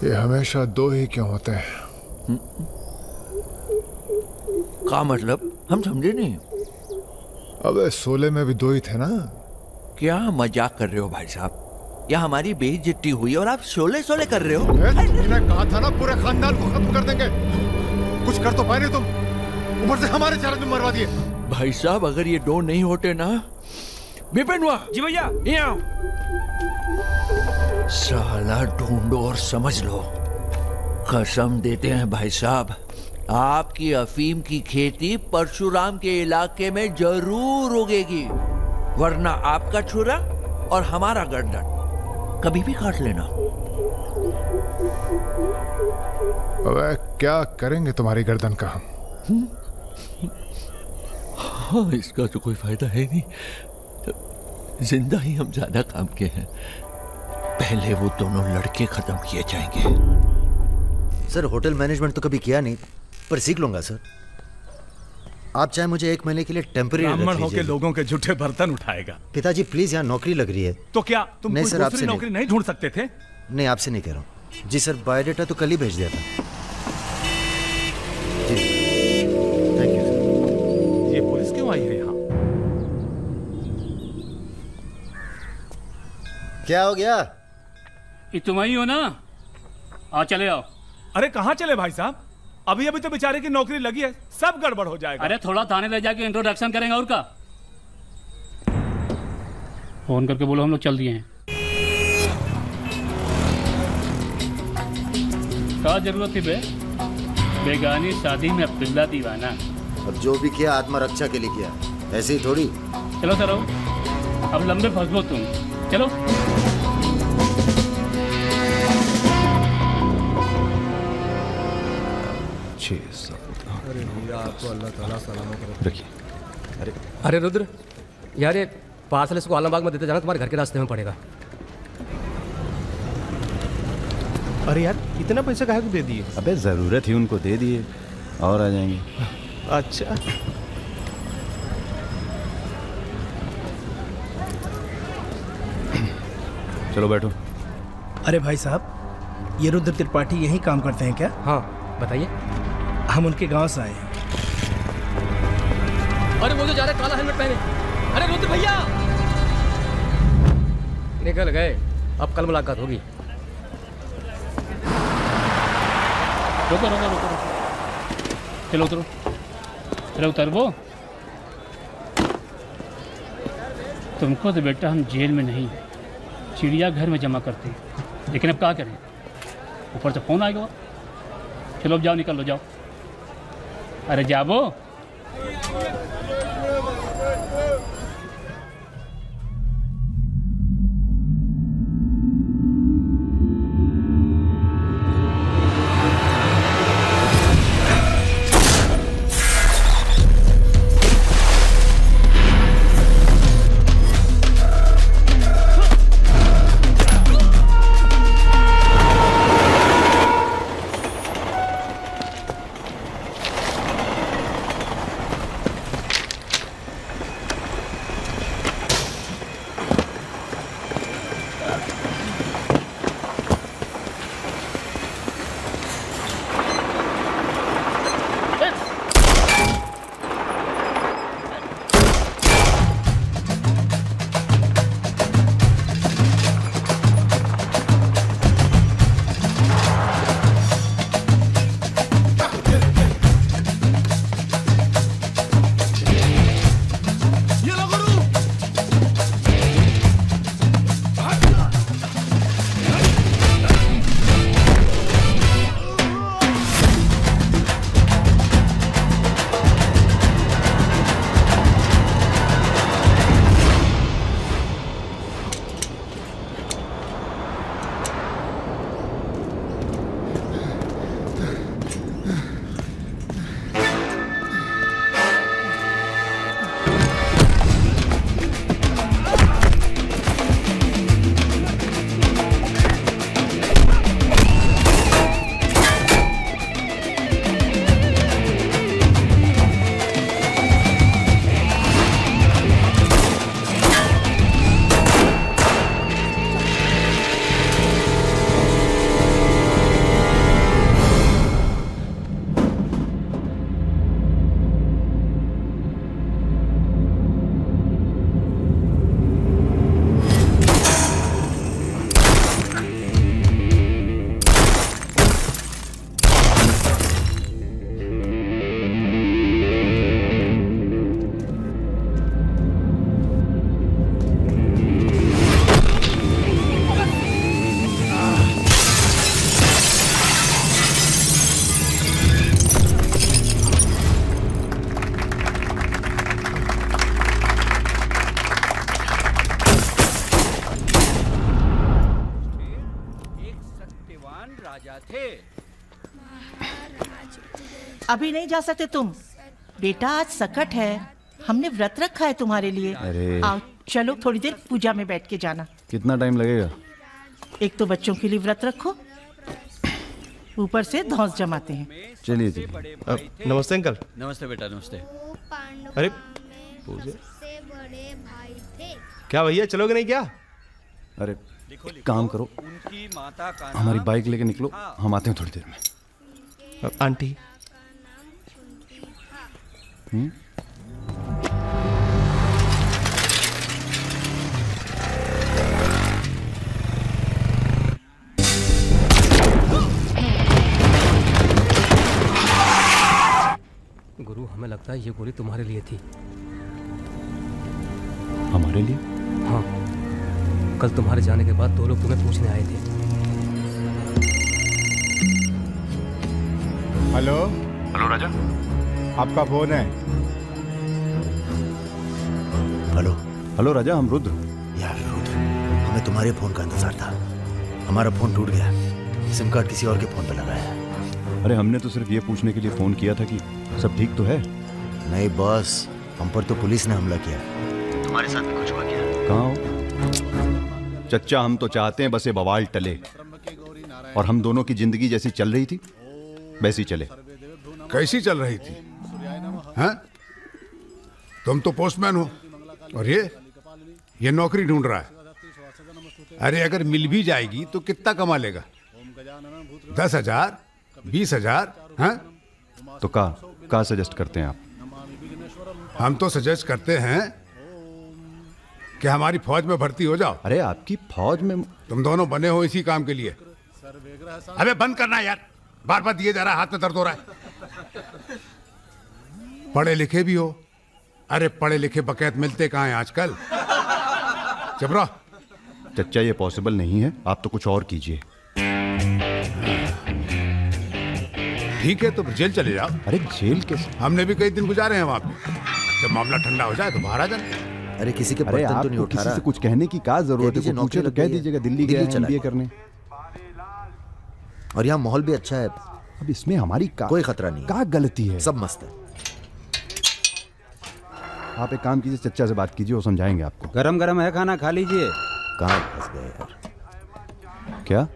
ये हमेशा 2 ही क्यों होते हैं? क्या मतलब? हम समझे नहीं। अबे 16 में भी 2 ही थे ना? क्या मजाक कर रहे हो भाई साहब? या हमारी बेइज्जती हुई और आप 16 कर रहे हो? मैंने कहा था ना पूरे खानदान को खत्म कर देंगे। कुछ कर तो पाए नहीं तुम, ऊपर से हमारे 4 आदमी मरवा दिए। भाई साहब अगर ये 2 नहीं होते ना। विपिन हुआ जी भैया, ये आओ। साला ढूंढो और समझ लो, कसम देते हैं भाई साहब, आपकी अफीम की खेती परशुराम के इलाके में जरूर उगेगी, वरना आपका छुरा और हमारा गर्दन कभी भी काट लेना। अबे क्या करेंगे तुम्हारी गर्दन का हम? हाँ, इसका तो कोई फायदा है नहीं, जिंदा ही हम ज्यादा काम के हैं। पहले वो दोनों लड़के खत्म किए जाएंगे। सर होटल मैनेजमेंट तो कभी किया नहीं, पर सीख लूंगा सर। आप चाहे मुझे 1 महीने के लिए टेम्परेरी ब्राह्मण होके लोगों के झूठे बर्तन उठाएगा। पिताजी प्लीज, यहाँ नौकरी लग रही है। तो क्या तुम नहीं कोई सर, दूसरी आपसे नौकरी नहीं ढूंढ सकते थे? नहीं, आपसे नहीं कह रहा हूँ जी सर। बायोडेटा तो कल ही भेज दिया था जी। Thank you sir. ये पुलिस क्यों आई है यहाँ? क्या हो गया? ये तुम ही हो ना? आओ चले आओ। अरे कहाँ चले भाई साहब? अभी अभी तो बेचारे की नौकरी लगी है, सब गड़बड़ हो जाएगा। अरे थोड़ा थाने ले जाके इंट्रोडक्शन करेंगे और का। फोन करके बोलो हम लोग चल दिए हैं। क्या जरूरत थी बे? बेगानी शादी में अब्दुल्ला दीवाना। अब जो भी किया आत्मरक्षा के लिए किया, ऐसे ही थोड़ी। चलो सर, अब लंबे फंसो तुम। चलो रखिए। अरे रुद्र यार, ये पार्सल इसको आलमबाग में देते जाना, तुम्हारे घर के रास्ते में पड़ेगा। अरे यार इतना पैसा काहे को दे दिए? अबे जरूरत ही उनको दे दिए और आ जाएंगे। अच्छा चलो बैठो। अरे भाई साहब, ये रुद्र त्रिपाठी यही काम करते हैं क्या? हाँ बताइए। हम उनके गांव से आए हैं। अरे वो जो जा रहे काला हेलमेट पहने। अरे रुद्र भैया निकल गए, अब कल मुलाकात होगी। रुको रुको रुको, चलो उतरो, चलो उतर। वो तुमको तो बेटा हम जेल में नहीं, चिड़ियाघर में जमा करते हैं, लेकिन अब क्या करें, ऊपर से फोन आएगा। चलो अब जाओ, निकल लो, जाओ। अरे जाबो। अभी नहीं जा सकते तुम बेटा, आज सकट है, हमने व्रत रखा है तुम्हारे लिए। अरे आओ चलो, थोड़ी देर पूजा में बैठ के जाना। कितना टाइम लगेगा? एक तो बच्चों के लिए व्रत रखो, ऊपर से धौंस जमाते हैं। चलिए जी। नमस्ते अंकल। नमस्ते बेटा, नमस्ते। अरे क्या भैया, चलोगे नहीं क्या? अरे काम करो, हमारी बाइक लेके निकलो, हम आते हैं थोड़ी देर में। आंटी गुरु, हमें लगता है ये गोली तुम्हारे लिए थी। हमारे लिए? हाँ, कल तुम्हारे जाने के बाद 2 लोग तुम्हें पूछने आए थे। हेलो हेलो राजा, आपका फोन है। हेलो हेलो राजा, हम रुद्र। यार रुद्र, हमें तुम्हारे फोन का इंतजार था। हमारा फोन टूट गया, सिम कार्ड किसी और के फोन पर लगाया है। अरे हमने तो सिर्फ ये पूछने के लिए फोन किया था कि सब ठीक तो है। नहीं बॉस, हम पर तो पुलिस ने हमला किया। तुम्हारे साथ भी कुछ हुआ क्या? कहाँ हो चच्चा? हम तो चाहते हैं बस ये बवाल टले और हम दोनों की जिंदगी जैसी चल रही थी वैसी चले। कैसी चल रही थी? हैं? तुम तो पोस्टमैन हो और ये नौकरी ढूंढ रहा है। अरे अगर मिल भी जाएगी तो कितना कमा लेगा? 10,000, 20,000? हैं? तो का सजेस्ट करते हैं आप? हम तो सजेस्ट करते हैं कि हमारी फौज में भर्ती हो जाओ। अरे आपकी फौज में? तुम दोनों बने हो इसी काम के लिए। अबे बंद करना यार, बार बार दिए जा रहा है, हाथ में दर्द हो रहा है। पढ़े लिखे भी हो। अरे पढ़े लिखे बकैत मिलते कहाँ हैं आजकल? चुप रहो। चच्चा ये पॉसिबल नहीं है, आप तो कुछ और कीजिए। ठीक है तो जेल चले जाओ। अरे जेल कैसे? हमने भी कई दिन गुजारे हैं वहां पे। जब मामला ठंडा हो जाए तो बाहर आ जाना। अरे किसी के बर्तन तो नहीं उठा रहा। किसी से कुछ कहने की क्या जरूरत है? पूछे तो कह दीजिएगा दिल्ली गया है MBA करने। और यहाँ माहौल भी अच्छा है। अब इसमें हमारी कोई खतरा नहीं, क्या गलती है? सब मस्त है। आप एक काम कीजिए, चच्चा से बात कीजिए, वो समझाएंगे आपको। गरम गरम है खाना, खा लीजिए। कहाँ फंस गए यार? क्या?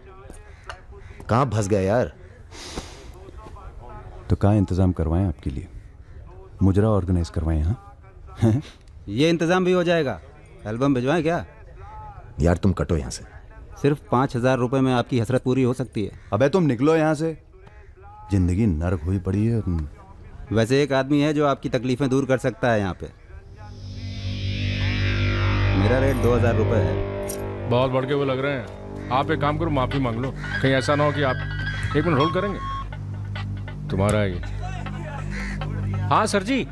कहाँ फंस गए यार? तो कहाँ इंतजाम करवाएं आपके लिए? मुजरा ऑर्गेनाइज करवाएं? हाँ ये इंतजाम भी हो जाएगा। एल्बम भिजवाएं क्या? यार तुम कटो यहाँ से। सिर्फ 5,000 रुपए में आपकी हसरत पूरी हो सकती है। अबे तुम निकलो यहाँ से, जिंदगी नर्क हुई पड़ी है। वैसे एक आदमी है जो आपकी तकलीफें दूर कर सकता है यहाँ पे। मेरा रेट 2,000 रुपए है। बहुत बढ़ के वो लग रहे हैं। आप एक काम करो, माफी मांग लो। कहीं ऐसा ना हो कि आप 1 मिनट होल्ड करेंगे? तुम्हारा है ये। हाँ सर जी,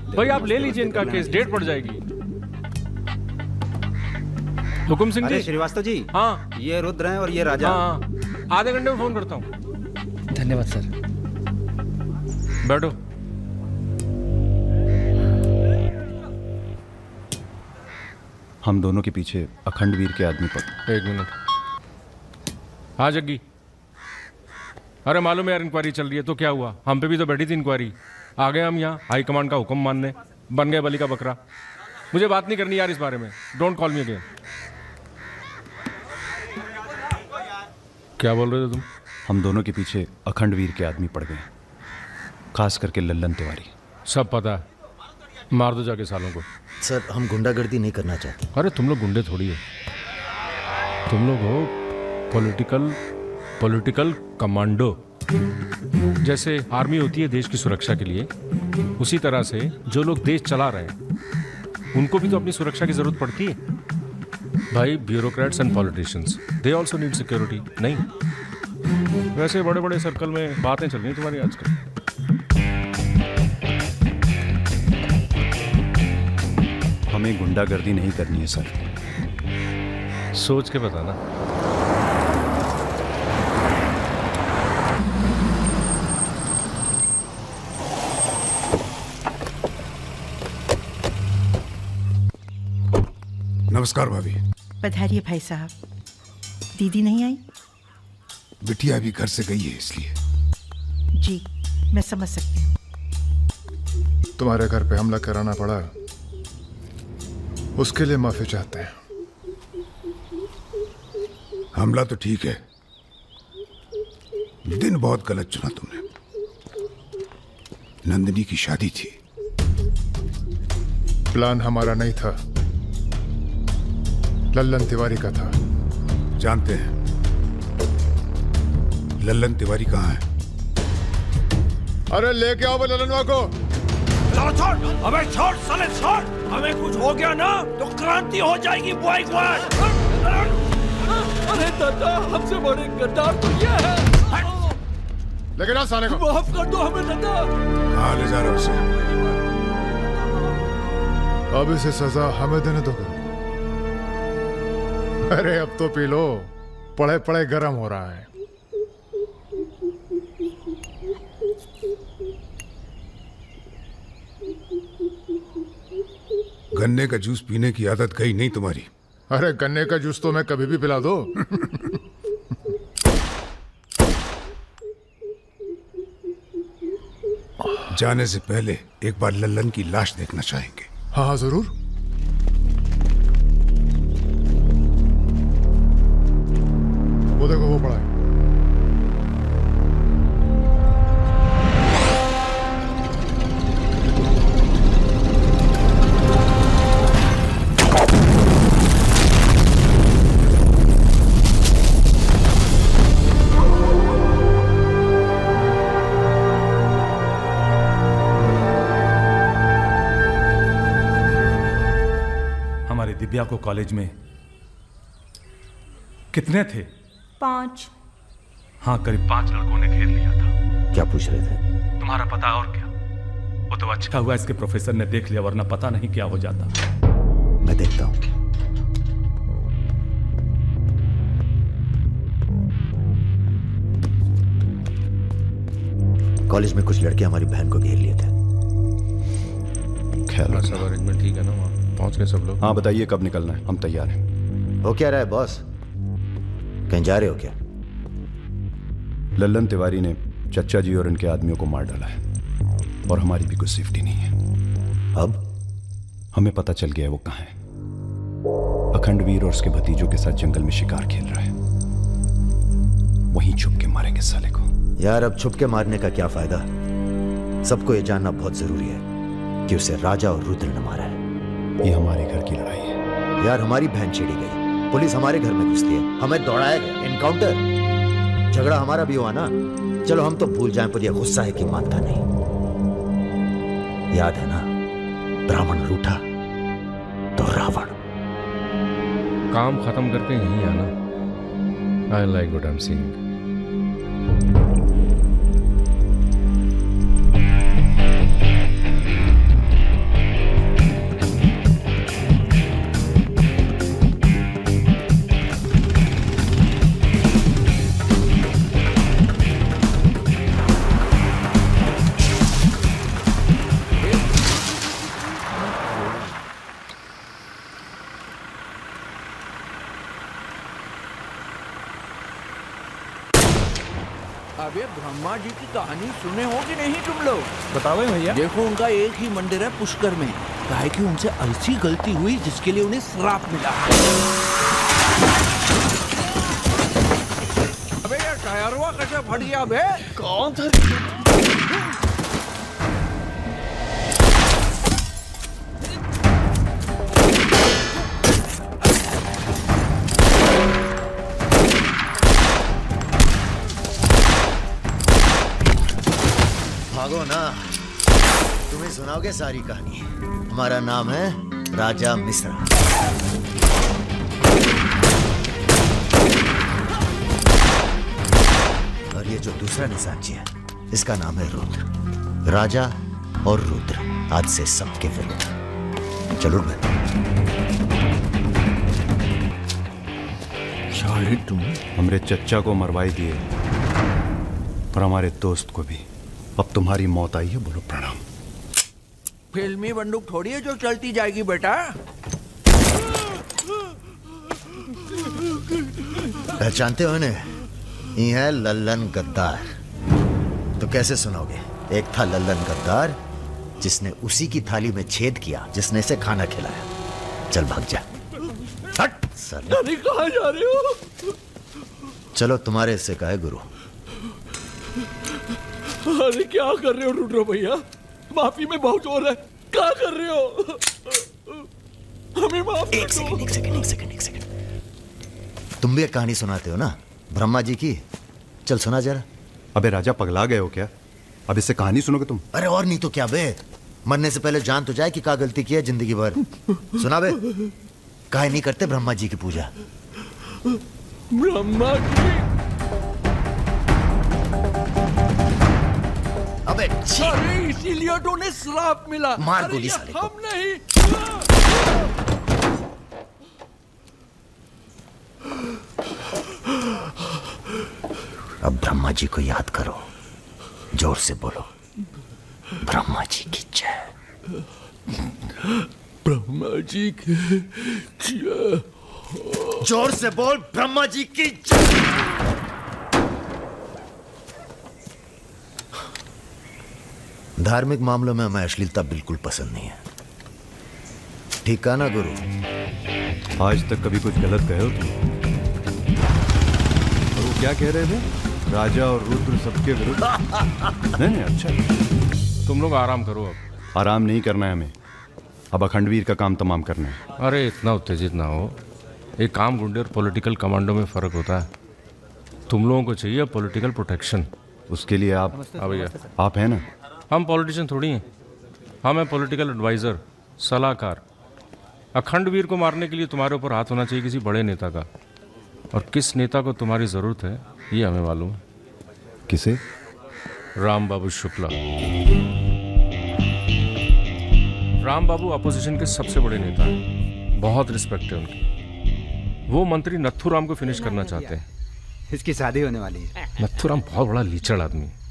भाई आप ले लीजिए इनका केस, डेट पड़ जाएगी। हुकुम सिंह जी। श्रीवास्तव जी। हाँ ये रुद्र हैं और ये राजा। हाँ, आधे घंटे में फोन करता हूँ। धन्यवाद सर। बैठो। हम दोनों के पीछे अखंड वीर के आदमी पड़। 1 मिनट। हाँ जग्गी। अरे मालूम है यार, इंक्वायरी चल रही है। तो क्या हुआ? हम पे भी तो बैठी थी इंक्वायरी। आ गए हम यहाँ हाई कमांड का हुक्म मानने, बन गए बलि का बकरा। मुझे बात नहीं करनी यार इस बारे में। Don't call me again. क्या बोल रहे थे तुम? हम दोनों के पीछे अखंड वीर के आदमी पड़ गए, खास करके लल्लन तिवारी। सब पता है, मार दो जाके सालों को। सर हम गुंडागर्दी नहीं करना चाहते। अरे तुम लोग गुंडे थोड़ी है, तुम लोग हो पॉलिटिकल कमांडो। जैसे आर्मी होती है देश की सुरक्षा के लिए, उसी तरह से जो लोग देश चला रहे हैं उनको भी तो अपनी सुरक्षा की जरूरत पड़ती है भाई। Bureaucrats and politicians, they also need security. नहीं, वैसे बड़े बड़े सर्कल में बातें चल रही तुम्हारी आजकल। हमें गुंडागर्दी नहीं करनी है सर। सोच के बताना। नमस्कार भाभी। पधारिए भाई साहब। दीदी नहीं आई? बिटिया अभी घर से गई है इसलिए। जी मैं समझ सकती हूँ। तुम्हारे घर पे हमला कराना पड़ा, उसके लिए माफी चाहते हैं। हमला तो ठीक है, दिन बहुत गलत चुना तुमने। नंदिनी की शादी थी। प्लान हमारा नहीं था, लल्लन तिवारी का था। जानते हैं लल्लन तिवारी कहाँ है? अरे लेके आओ लल्लनवा को। छोड़, अबे छोड़ साले छोड़। हमें कुछ हो गया ना तो क्रांति हो जाएगी बॉय क्वाड। अरे दादा, हमसे बड़े गद्दार तो ये है। लेके जाओ साले को। माफ कर दो हमें दादा। कहाँ ले जा रहे हो उसे? अब इसे सजा हमें देने दो। अरे अब तो पी लो, पड़े पड़े गर्म हो रहा है। गन्ने का जूस पीने की आदत गई नहीं तुम्हारी। अरे गन्ने का जूस तो मैं कभी भी पिला दो। जाने से पहले एक बार लल्लन की लाश देखना चाहेंगे। हाँ जरूर। वो देखो वो पड़ा है। दिव्या को कॉलेज में कितने थे? 5। हाँ, करीब 5 लड़कों ने घेर लिया था। क्या पूछ रहे थे? तुम्हारा पता और क्या? वो तो अच्छा हुआ इसके प्रोफेसर ने देख लिया, वरना पता नहीं क्या हो जाता। मैं देखता हूं। कॉलेज में कुछ लड़के हमारी बहन को घेर लिए थे। ख्याल सब अरेंजमेंट ठीक है ना? वहाँ पहुंच गए सब लोग? हाँ बताइए कब निकलना है, हम तैयार हैं। हो क्या रहा है बॉस? कहीं जा रहे हो क्या? लल्लन तिवारी ने चच्चा जी और इनके आदमियों को मार डाला है और हमारी भी कुछ सेफ्टी नहीं है। अब हमें पता चल गया है वो कहाँ है। अखंडवीर और उसके भतीजों के साथ जंगल में शिकार खेल रहा है। वहीं छुप के मारेंगे साले को। यार अब छुप के मारने का क्या फायदा? सबको ये जानना बहुत जरूरी है कि उसे राजा और रुद्र ने मारा है। ये हमारे घर की लड़ाई है। यार हमारी बहन छेड़ी गई, पुलिस हमारे घर में घुसती है, हमें दौड़ाया गया, एनकाउंटर, झगड़ा हमारा भी हुआ ना। चलो हम तो भूल जाएं, पर यह गुस्सा है कि मानता नहीं। याद है ना, ब्राह्मण रूठा तो रावण। काम खत्म करके यहीं आना। I like what I am seeing. अबे ब्रह्मा जी की कहानी सुने हो कि नहीं तुम लोग? बताओ भैया। देखो उनका एक ही मंदिर है पुष्कर में। काहे कि उनसे ऐसी गलती हुई जिसके लिए उन्हें श्राप मिला। अबे यार टायरवा कैसे फट गया बे? कौन था? भागो ना, तुम्हें सुनाओगे सारी कहानी। हमारा नाम है राजा मिश्रा। और ये जो दूसरा निशानची है, इसका नाम है रुद्र। राजा और रुद्र आज से सबके विरुद्ध। चलो शायद तुम हमरे चच्चा को मरवाई दिए और हमारे दोस्त को भी। अब तुम्हारी मौत आई है, बोलो प्रणाम। फिल्मी बंदूक थोड़ी है जो चलती जाएगी बेटा। पहचानते हो इन्हें? ये है लल्लन गद्दार। तो कैसे सुनोगे? एक था लल्लन गद्दार जिसने उसी की थाली में छेद किया जिसने इसे खाना खिलाया। चल भाग जा। हट साले। कहाँ जा रहे हो? चलो तुम्हारे हिस्से का है गुरु। अरे क्या कर रहे हो रुद्र भैया? माफी में बहुत जोर है, क्या कर रहे हो? हमें माफ कर दो। एक सेकंड। तुम भी एक कहानी सुनाते हो ना ब्रह्मा जी की, चल सुना जरा। अबे राजा पगला गए हो क्या? अब इससे कहानी सुनोगे तुम? अरे और नहीं तो क्या बे, मरने से पहले जान तो जाए कि क्या गलती की है जिंदगी भर। सुना बे, काहे नहीं करते ब्रह्मा जी की पूजा? ब्रह्मा जी? अबे अरे इसीलिए तो उन्हें श्राप मिला। मार गोली साले को। हम नहीं। अब ब्रह्मा जी को याद करो, जोर से बोलो, ब्रह्मा जी की जय। ब्रह्मा जी की जय। जोर से बोल, ब्रह्मा जी की जय। धार्मिक मामलों में हमें अश्लीलता बिल्कुल पसंद नहीं है, ठीक कहा ना गुरु? आज तक कभी कुछ गलत कहे हो तुम? और वो क्या कह रहे थे? राजा और रुद्र सबके विरुद्ध? नहीं अच्छा। तुम लोग आराम करो। अब आराम नहीं करना है हमें, अब अखंडवीर का काम तमाम करना है। अरे इतना उत्तेजित ना हो, एक काम गुंडे और पॉलिटिकल कमांडो में फर्क होता है। तुम लोगों को चाहिए पॉलिटिकल प्रोटेक्शन, उसके लिए आप भैया आप हैं ना? हम पॉलिटिशियन थोड़ी हैं, हम हैं पॉलिटिकल एडवाइज़र, सलाहकार। अखंडवीर को मारने के लिए तुम्हारे ऊपर हाथ होना चाहिए किसी बड़े नेता का, और किस नेता को तुम्हारी ज़रूरत है ये हमें मालूम है। किसे? राम बाबू शुक्ला। राम बाबू अपोजिशन के सबसे बड़े नेता हैं, बहुत रिस्पेक्ट है उनकी। वो मंत्री नथुराम को फिनिश करना चाहते हैं। इसकी शादी होने वाली है। नथुराम बहुत बड़ा लीचड़ आदमी है।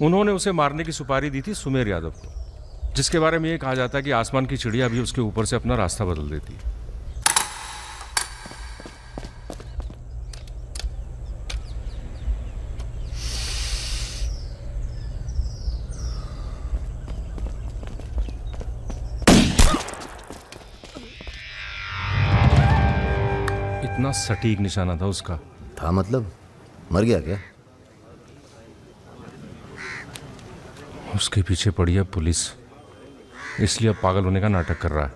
उन्होंने उसे मारने की सुपारी दी थी सुमेर यादव को, जिसके बारे में ये कहा जाता है कि आसमान की चिड़िया भी उसके ऊपर से अपना रास्ता बदल देती है। इतना सटीक निशाना था उसका। था मतलब? मर गया क्या? उसके पीछे पड़ी है पुलिस, इसलिए अब पागल होने का नाटक कर रहा है।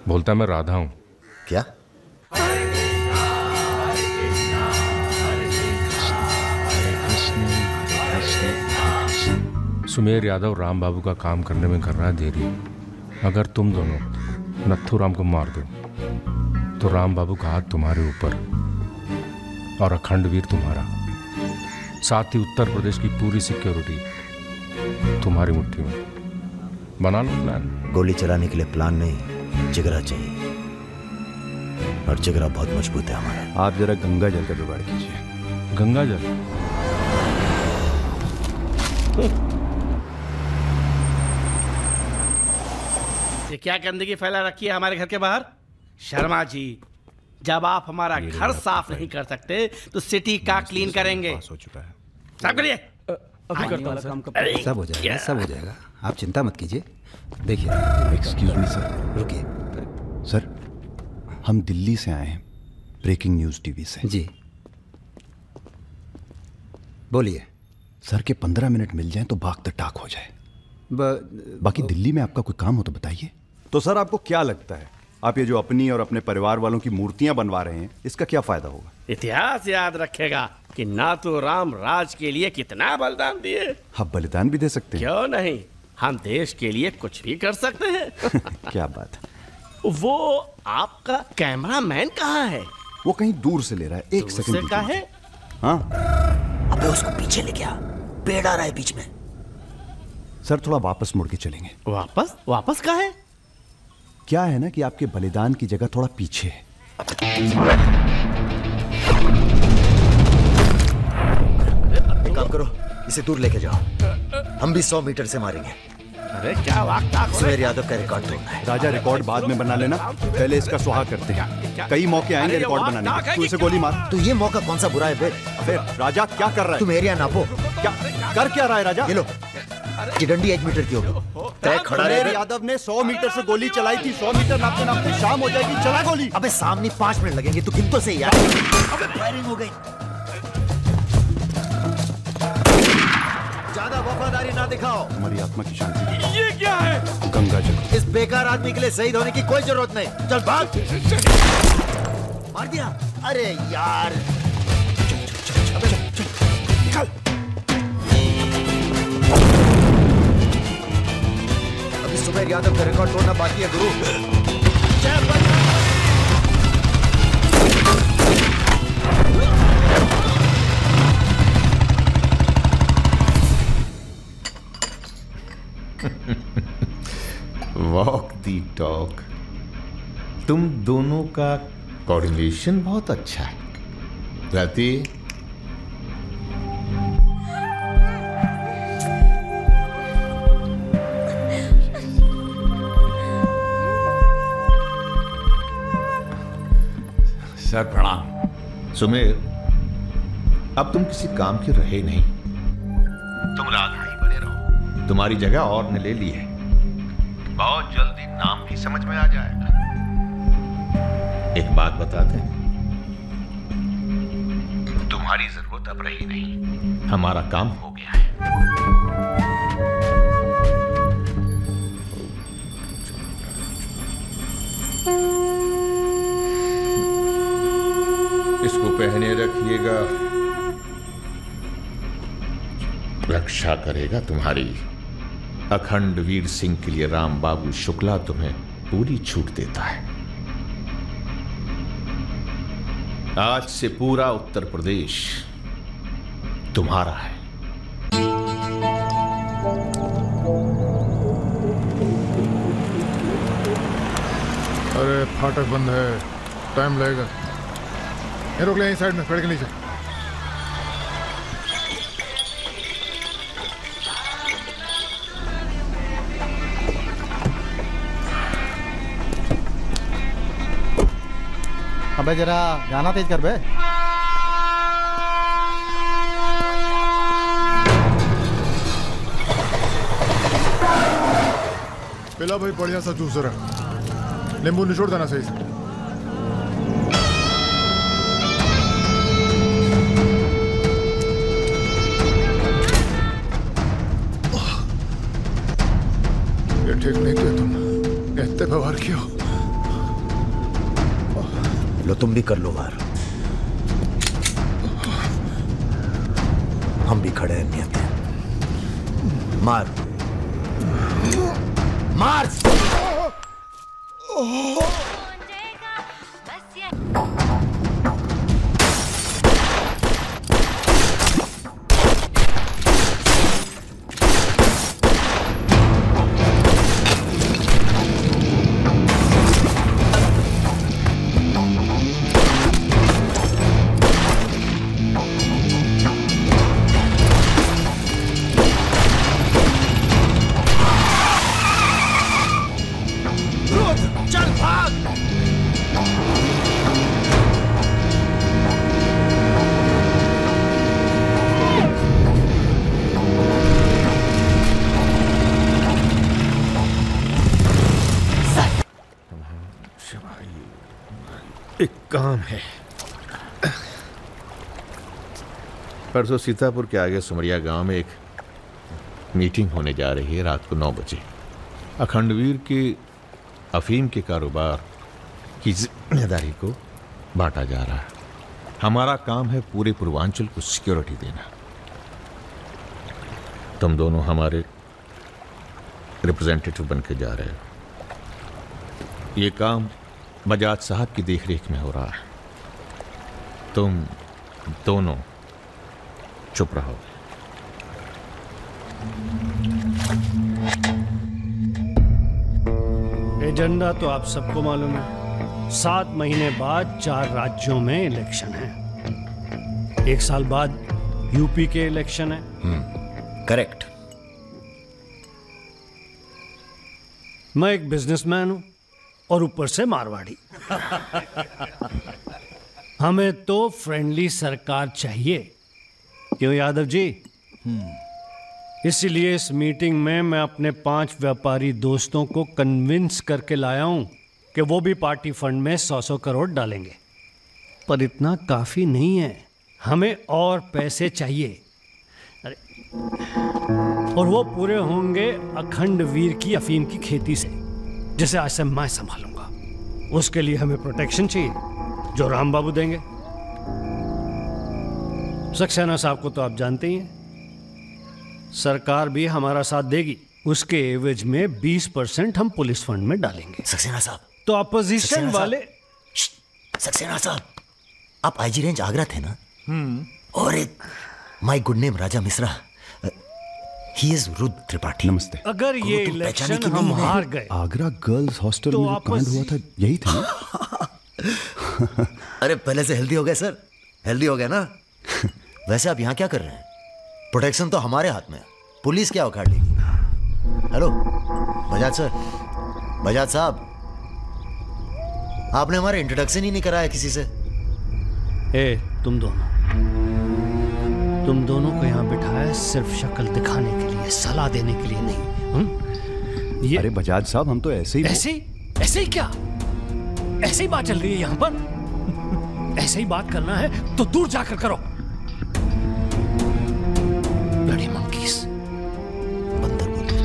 बोलता है मैं राधा हूं। क्या? सुमेर यादव राम बाबू का काम करने में कर रहा है देरी। अगर तुम दोनों नथुराम को मार दो तो राम बाबू का हाथ तुम्हारे ऊपर और अखंडवीर तुम्हारा, साथ ही उत्तर प्रदेश की पूरी सिक्योरिटी तुम्हारी मुट्ठी में। बना लो प्लान। गोली चलाने के लिए प्लान नहीं, जिगरा चाहिए, और जिगरा बहुत मजबूत है हमारा। आप जरा गंगा जल का जुगाड़ कीजिए। गंगा जल? ये क्या गंदगी फैला रखी है हमारे घर के बाहर? शर्मा जी, जब आप हमारा घर साफ नहीं कर सकते तो सिटी का क्लीन करेंगे। हो चुका है। साफ करिए। सब हो जाएगा, सब हो जाएगा, आप चिंता मत कीजिए। देखिए, एक्सक्यूज मी सर, रुकिए। सर, हम दिल्ली से आए हैं, ब्रेकिंग न्यूज टीवी से। जी बोलिए। सर के 15 मिनट मिल जाएं तो बाग तक टाक हो जाए। बाकी दिल्ली में आपका कोई काम हो तो बताइए। तो सर आपको क्या लगता है, आप ये जो अपनी और अपने परिवार वालों की मूर्तियां बनवा रहे हैं, इसका क्या फायदा होगा? इतिहास याद रखेगा कि नाथुराम राज के लिए कितना बलिदान दिए। आप बलिदान भी दे सकते हैं? क्यों नहीं, हम देश के लिए कुछ भी कर सकते हैं। क्या बात है। वो आपका कैमरामैन कहाँ है? वो कहीं दूर से ले रहा है, एक सेकंड का है। हाँ, अबे उसको पीछे ले गया, पेड़ आ रहा है बीच में। सर थोड़ा वापस मुड़ के चलेंगे। वापस? वापस कहाँ है? क्या है ना कि आपके बलिदान की जगह थोड़ा पीछे है। एक काम करो, इसे दूर लेके जाओ, हम भी 100 मीटर से मारेंगे। अरे क्या वाकता? सुमेर यादव का रिकॉर्ड तोड़ना है। राजा रिकॉर्ड बाद में बना लेना, पहले इसका सुहाग करते हैं। कई मौके आएंगे रिकॉर्ड बनाने के। तू इसे गोली मार। तो ये मौका कौन सा बुरा है बे? अबे राजा क्या कर रहा है? तुम एरिया नापो। क्या कर क्या रहा है राजा? ये लो, ये डंडी 1 मीटर की होगी। तय खड़ा रहे। सुमेर यादव ने 100 मीटर से गोली चलाई थी। 100 मीटर नापते नापते शाम हो जाएगी, चला गोली। अबे सामने 5 मिनट लगेंगे, तो गिन तो सही यार। अबे फायरिंग हो गई। सेवादारी ना दिखाओ। हमारी आत्मा की शांति। ये क्या है? गंगा जल। इस बेकार आदमी के लिए शहीद होने की कोई जरूरत नहीं। चल भाग। मार दिया? अरे यार। निकल। अभी सुमेर यादव का रिकॉर्ड तोड़ना बाकी है गुरु। जय बजरंग। वॉक दी टॉक। तुम दोनों का कोऑर्डिनेशन बहुत अच्छा है। रति, सर प्रणाम। सुमेर, अब तुम किसी काम के रहे नहीं, तुम राधा ही बने रहो। तुम्हारी जगह और ने ले ली है। बहुत जल्दी नाम भी समझ में आ जाएगा। एक बात बता दें, तुम्हारी जरूरत अब रही नहीं। हमारा काम हो गया है। इसको पहने रखिएगा, रक्षा करेगा तुम्हारी। अखंड वीर सिंह के लिए राम बाबू शुक्ला तुम्हें पूरी छूट देता है। आज से पूरा उत्तर प्रदेश तुम्हारा है। अरे फाटक बंद है, टाइम लगेगा। ये रोक ले, यहीं साइड में पेड़ के नीचे। अबे जरा गाना तेज कर बे। पिला भाई बढ़िया सा जूस रहा, नींबू निचोड़ देना सही से। ये ठीक नहीं किया तुम, इतने व्यवहार किया। लो तुम भी कर लो वार। हम भी खड़े हैं नियत है। मार मार। एक काम है। परसों सीतापुर के आगे सुमरिया गांव में एक मीटिंग होने जा रही है रात को 9 बजे। अखंडवीर के अफीम के कारोबार की जिम्मेदारी को बांटा जा रहा है। हमारा काम है पूरे पूर्वांचल को सिक्योरिटी देना। तुम दोनों हमारे रिप्रेजेंटेटिव बन के जा रहे हो। ये काम बजाज साहब की देखरेख में हो रहा है। तुम दोनों चुप रहो। एजेंडा तो आप सबको मालूम है। 7 महीने बाद 4 राज्यों में इलेक्शन है। 1 साल बाद यूपी के इलेक्शन है। करेक्ट। मैं एक बिजनेसमैन हूं और ऊपर से मारवाड़ी। हमें तो फ्रेंडली सरकार चाहिए, क्यों यादव जी? इसीलिए इस मीटिंग में मैं अपने 5 व्यापारी दोस्तों को कन्विंस करके लाया हूं कि वो भी पार्टी फंड में 100-100 करोड़ डालेंगे। पर इतना काफी नहीं है, हमें और पैसे चाहिए। अरे और वो पूरे होंगे अखंड वीर की अफीम की खेती से, जिसे आज से मैं संभालूंगा। उसके लिए हमें प्रोटेक्शन चाहिए, जो राम बाबू देंगे। सक्सेना साहब को तो आप जानते ही हैं, सरकार भी हमारा साथ देगी। उसके एवज में 20% हम पुलिस फंड में डालेंगे। सक्सेना साहब तो अपोजिशन वाले। सक्सेना साहब, आप आईजी रेंज आगरा थे ना? और एक my good name Raja Mishra, he is Rudra Tripathi. नमस्ते। अगर ये इलेक्शन हम हार गए, आगरा गर्ल्स हॉस्टल तो में जो कांड हुआ था यही था ना? अरे पहले से हेल्दी हो गए सर, हेल्दी हो गए ना। वैसे आप यहाँ क्या कर रहे हैं? प्रोटेक्शन तो हमारे हाथ में है, पुलिस क्या उखाड़ लेगी? हेलो बजाज सर, बजाज साहब, आपने हमारा इंट्रोडक्शन ही नहीं कराया किसी से। ए, तुम दोनों को यहाँ बिठाया सिर्फ शक्ल दिखाने के लिए, सलाह देने के लिए नहीं। अरे बजाज साहब, हम तो ऐसे ही ऐसे ही क्या? ऐसे ही बात चल रही है यहाँ पर। ऐसे ही बात करना है तो दूर जाकर करो। ब्लडी मंकीज, बंदर बंदर।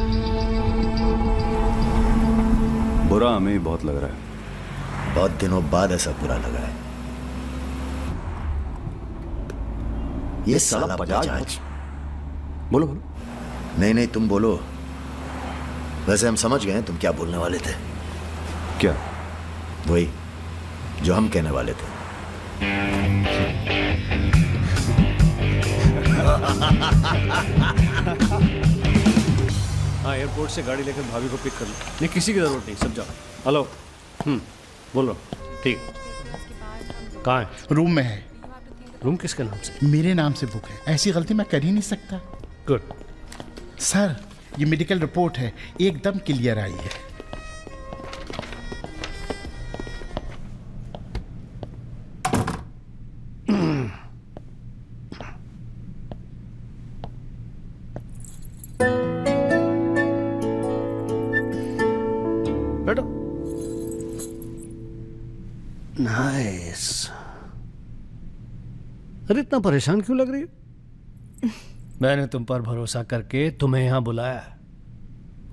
बुरा हमें बहुत लग रहा है। बहुत दिनों बाद ऐसा बुरा लगा है। ये साला बजाज। बोलो। नहीं तुम बोलो। वैसे हम समझ गए तुम क्या बोलने वाले थे। क्या? वही जो हम कहने वाले थे। हाँ, एयरपोर्ट से गाड़ी लेकर भाभी को पिक कर लो। नहीं, किसी की जरूरत नहीं, सब जाओ। हेलो, बोलो। ठीक, कहाँ है? रूम में है। रूम किसके नाम से? मेरे नाम से बुक है। ऐसी गलती मैं कर ही नहीं सकता। गुड। सर, ये मेडिकल रिपोर्ट है, एकदम क्लियर आई है। बैठो। नाइस। अरे इतना परेशान क्यों लग रही है? मैंने तुम पर भरोसा करके तुम्हें यहां बुलाया,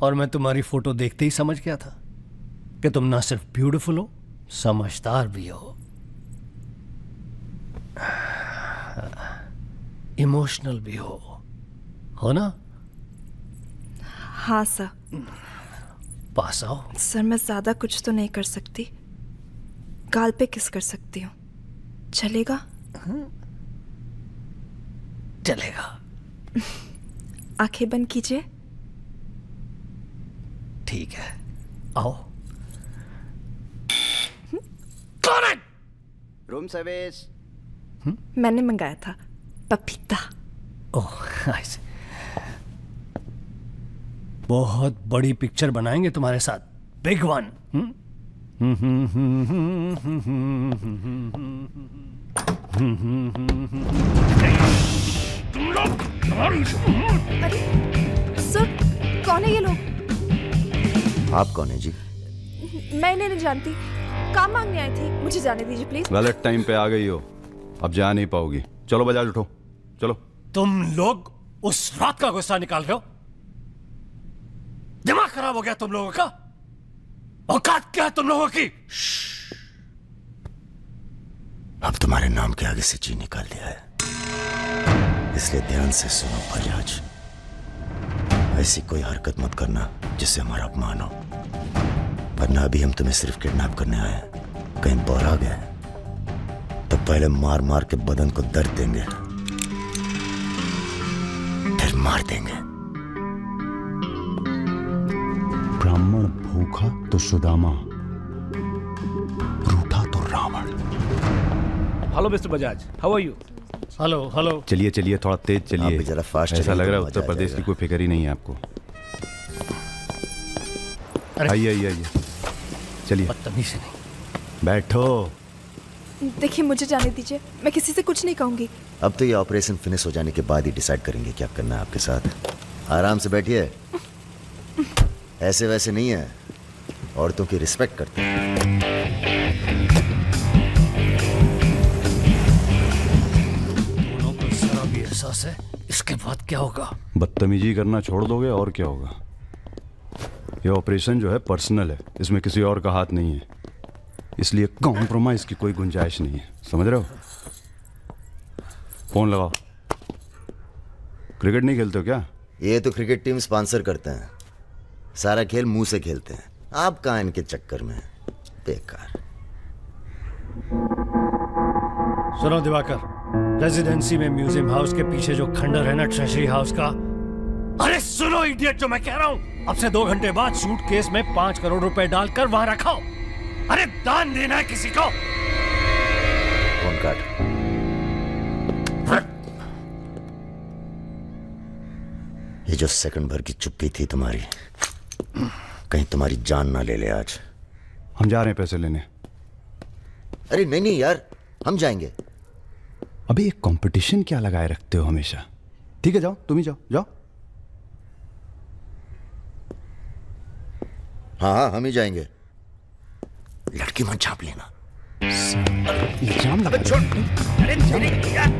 और मैं तुम्हारी फोटो देखते ही समझ गया था कि तुम ना सिर्फ ब्यूटीफुल हो, समझदार भी हो, इमोशनल भी हो ना? हाँ सर। पास आओ। सर, मैं ज्यादा कुछ तो नहीं कर सकती। गाल पे किस कर सकती हूँ, चलेगा? चलेगा। आंखें बंद कीजिए। ठीक है, आओ। कौन है? Room service. मैंने मंगाया था, पपीता। ओह, ऐसे। बहुत बड़ी पिक्चर बनाएंगे तुम्हारे साथ, बिग वन। तुम लोग। अरे सर, कौन है ये लोग? आप कौन है जी? मैं इन्हें नहीं जानती, काम मांगने आई थी। मुझे जाने दीजिए प्लीज। गलत टाइम पे आ गई हो, अब जा नहीं पाओगी। चलो बजाज, उठो चलो। तुम लोग उस रात का गुस्सा निकाल रहे हो? दिमाग खराब हो गया तुम लोगों का? औकात क्या है तुम लोगों की? अब तुम्हारे नाम के आगे से जी निकाल दिया है, इसलिए ध्यान से सुनो बजाज। ऐसी कोई हरकत मत करना जिससे हमारा अपमान हो, वरना अभी हम तुम्हें सिर्फ किडनैप करने आए हैं। कहीं बौरा गए तो पहले मार मार के बदन को दर्द देंगे, फिर मार देंगे। ब्राह्मण भूखा तो सुदामा, रूठा तो Ravan. Hello mister Bajaj, how are you? Hello hello. चलिए चलिए, थोड़ा तेज चलिए। जरा फास्ट। ऐसा लग रहा है उत्तर प्रदेश की कोई फिक्र ही नहीं है आपको। आइए आइए आइए, चलिए। बदतमीजी नहीं। बैठो। देखिए, मुझे जाने दीजिए, मैं किसी से कुछ नहीं कहूंगी। अब तो ये ऑपरेशन फिनिश हो जाने के बाद ही डिसाइड करेंगे क्या करना है आपके साथ। आराम से बैठिए, ऐसे वैसे नहीं है, औरतों की रिस्पेक्ट करते हैं। दोनों को जरा भी एहसास है इसके बाद क्या होगा? बदतमीजी करना छोड़ दोगे और क्या होगा। ये ऑपरेशन जो है पर्सनल है, इसमें किसी और का हाथ नहीं है, इसलिए कॉम्प्रोमाइज की कोई गुंजाइश नहीं है, समझ रहे हो। फोन लगाओ। क्रिकेट नहीं खेलते हो क्या? ये तो क्रिकेट टीम स्पॉन्सर करते हैं, सारा खेल मुंह से खेलते हैं। आप कहाँ इनके चक्कर में, बेकार। सुनो दिवाकर, रेजिडेंसी में म्यूजियम हाउस के पीछे जो खंडर है ना ट्रेजरी हाउस का, अरे सुनो इडियट, जो मैं कह रहा हूं, अब से 2 घंटे बाद सूटकेस में 5 करोड़ रुपए डालकर वहां रखो। अरे दान देना है किसी को। फोन काट। ये जो सेकंड भर की चुप्पी थी तुम्हारी, कहीं तुम्हारी जान ना ले ले आज। हम जा रहे हैं पैसे लेने। अरे नहीं नहीं यार, हम जाएंगे। अबे एक कंपटीशन क्या लगाए रखते हो हमेशा। ठीक है जाओ, तुम ही जाओ, जाओ। हाँ हाँ हम ही जाएंगे। लड़की मत छाप लेना। इल्जाम लगा। छोड़। अरे यार।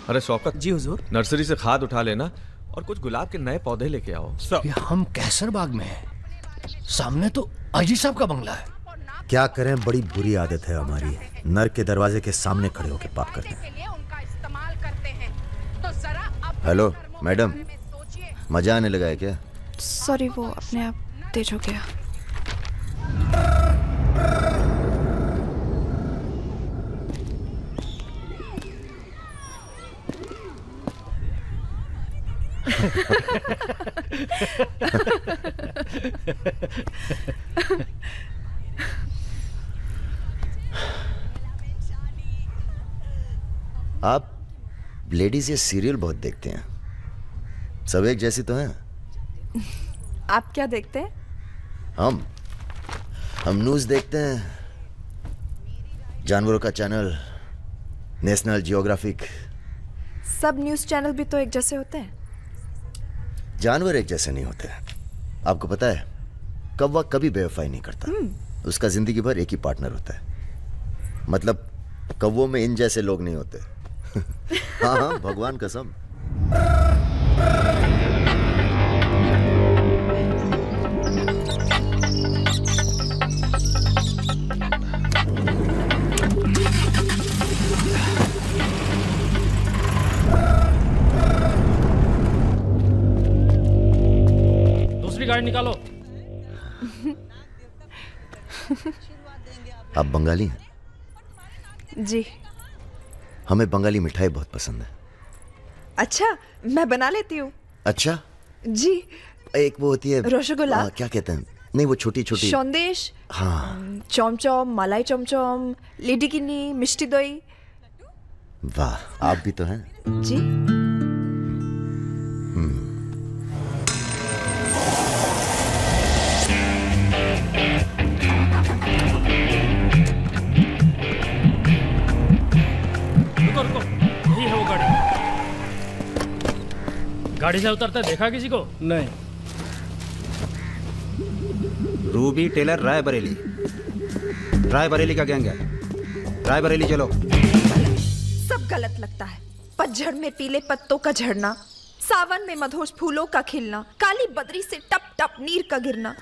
अरे शौकत जी हुजूर। नर्सरी से खाद उठा लेना और कुछ गुलाब के नए पौधे लेके आओ। हम कैसर बाग में हैं, सामने तो आजी साहब का बंगला है। क्या करें, बड़ी बुरी आदत है हमारी, नर के दरवाजे के सामने खड़े होकर पाप करते हैं। हेलो मैडम, मजा आने लगा है क्या? सॉरी, वो अपने आप तेज हो गया। आप लेडीज ये सीरियल बहुत देखते हैं, सब एक जैसी तो हैं। आप क्या देखते हैं? हम न्यूज़ देखते हैं, जानवरों का चैनल, नेशनल जियोग्राफिक। सब न्यूज़ चैनल भी तो एक जैसे होते हैं। जानवर एक जैसे नहीं होते। आपको पता है, कौवा कभी बेवफाई नहीं करता, उसका जिंदगी भर एक ही पार्टनर होता है। मतलब कौवों में इन जैसे लोग नहीं होते। हाँ हाँ, भगवान कसम। दूसरी गाड़ी निकालो। आप बंगाली हैं? जी। हमें बंगाली मिठाई बहुत पसंद है। अच्छा, मैं बना लेती हूँ। अच्छा जी। एक वो होती है रसगुल्ला। क्या कहते हैं, नहीं वो छोटी छोटी संदेश। हाँ। चमचम, मलाई चमचम, लेडीकिनी, मिष्टी दही। वाह, आप भी तो हैं। जी। रुको, यही है वो गाड़ी। गाड़ी से उतरता देखा किसी को? नहीं। रूबी टेलर रायबरेली, रायबरेली का गैंग है। रायबरेली चलो। सब गलत लगता है। पतझड़ में पीले पत्तों का झड़ना, सावन में मधोश फूलों का खिलना, काली बदरी से टप टप नीर का गिरना।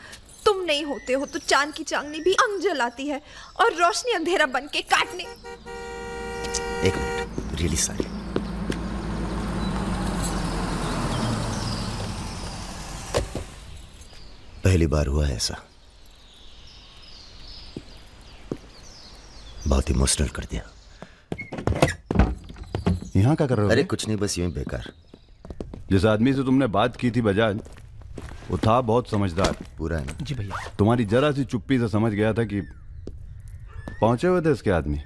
तुम नहीं होते हो तो चांद की चांदनी भी अंग जलाती है और रोशनी अंधेरा बन के काटने। एक मिनट, रियली सॉरी। पहली बार हुआ है ऐसा, बहुत इमोशनल कर दिया। यहाँ क्या कर रहे हो? अरे कुछ नहीं, बस यूं ही बेकार। जिस आदमी से तुमने बात की थी बजाज, वो था बहुत समझदार। पूरा है ना? जी भैया। तुम्हारी जरा सी चुप्पी से समझ गया था कि पहुंचे हुए थे इसके आदमी।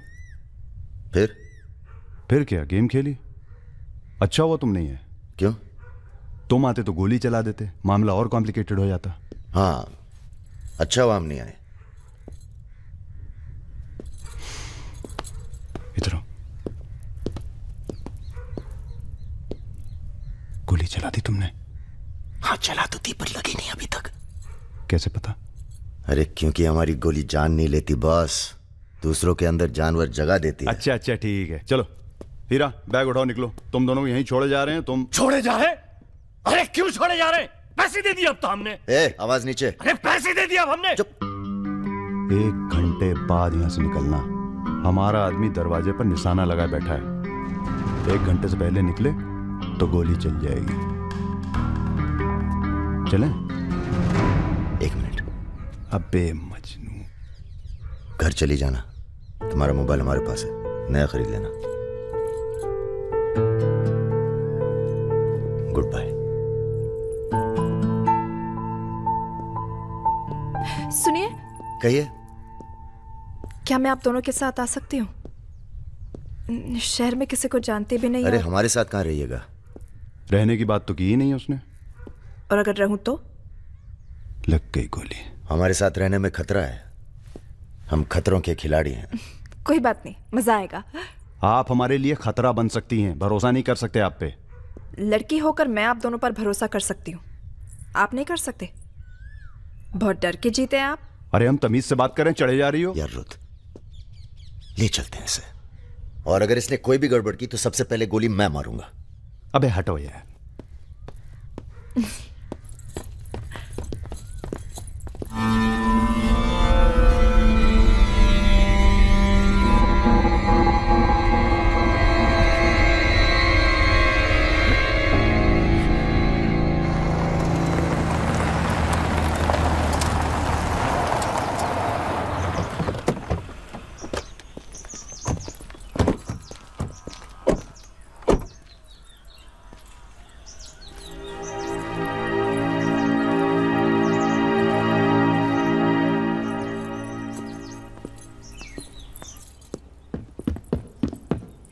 फिर क्या गेम खेली? अच्छा हुआ तुम नहीं है। क्यों? तुम आते तो गोली चला देते, मामला और कॉम्प्लिकेटेड हो जाता। हाँ, अच्छा हुआ हम नहीं आए। इधर गोली चला दी तुमने? हाँ चला तो थी पर लगी नहीं अभी तक। कैसे पता? अरे क्योंकि हमारी गोली जान नहीं लेती बॉस, दूसरों के अंदर जानवर जगह देती है। अच्छा अच्छा ठीक है, चलो हीरा बैग उठाओ, निकलो। तुम दोनों यहीं छोड़े जा रहे हैं। तुम छोड़े जा रहे? अरे क्यों छोड़े जा रहे? पैसे दे दिए अब तो हमने। ए, आवाज नीचे। अरे पैसे दे दिए अब हमने। चुप। 1 घंटे बाद यहां से निकलना। हमारा आदमी दरवाजे पर निशाना लगाए बैठा है। 1 घंटे से पहले निकले तो गोली चल जाएगी। चलें? 1 मिनट। अबे मजनू, घर चली जाना। तुम्हारा मोबाइल हमारे पास है, नया खरीद लेना। Goodbye. सुनिए। कहिए। क्या मैं आप दोनों के साथ आ सकती हूँ? शहर में किसी को जानते भी नहीं। अरे हमारे साथ कहाँ रहिएगा? रहने की बात तो की ही नहीं उसने। और अगर रहूं तो? लग गई गोली। हमारे साथ रहने में खतरा है, हम खतरों के खिलाड़ी हैं। कोई बात नहीं, मजा आएगा। आप हमारे लिए खतरा बन सकती हैं, भरोसा नहीं कर सकते आप पे। लड़की होकर मैं आप दोनों पर भरोसा कर सकती हूँ, आप नहीं कर सकते। बहुत डर के जीते हैं आप। अरे हम तमीज से बात करें, चढ़े जा रही हो यार। रुत, ले चलते हैं इसे, और अगर इसने कोई भी गड़बड़ की तो सबसे पहले गोली मैं मारूंगा। अबे हटो यार।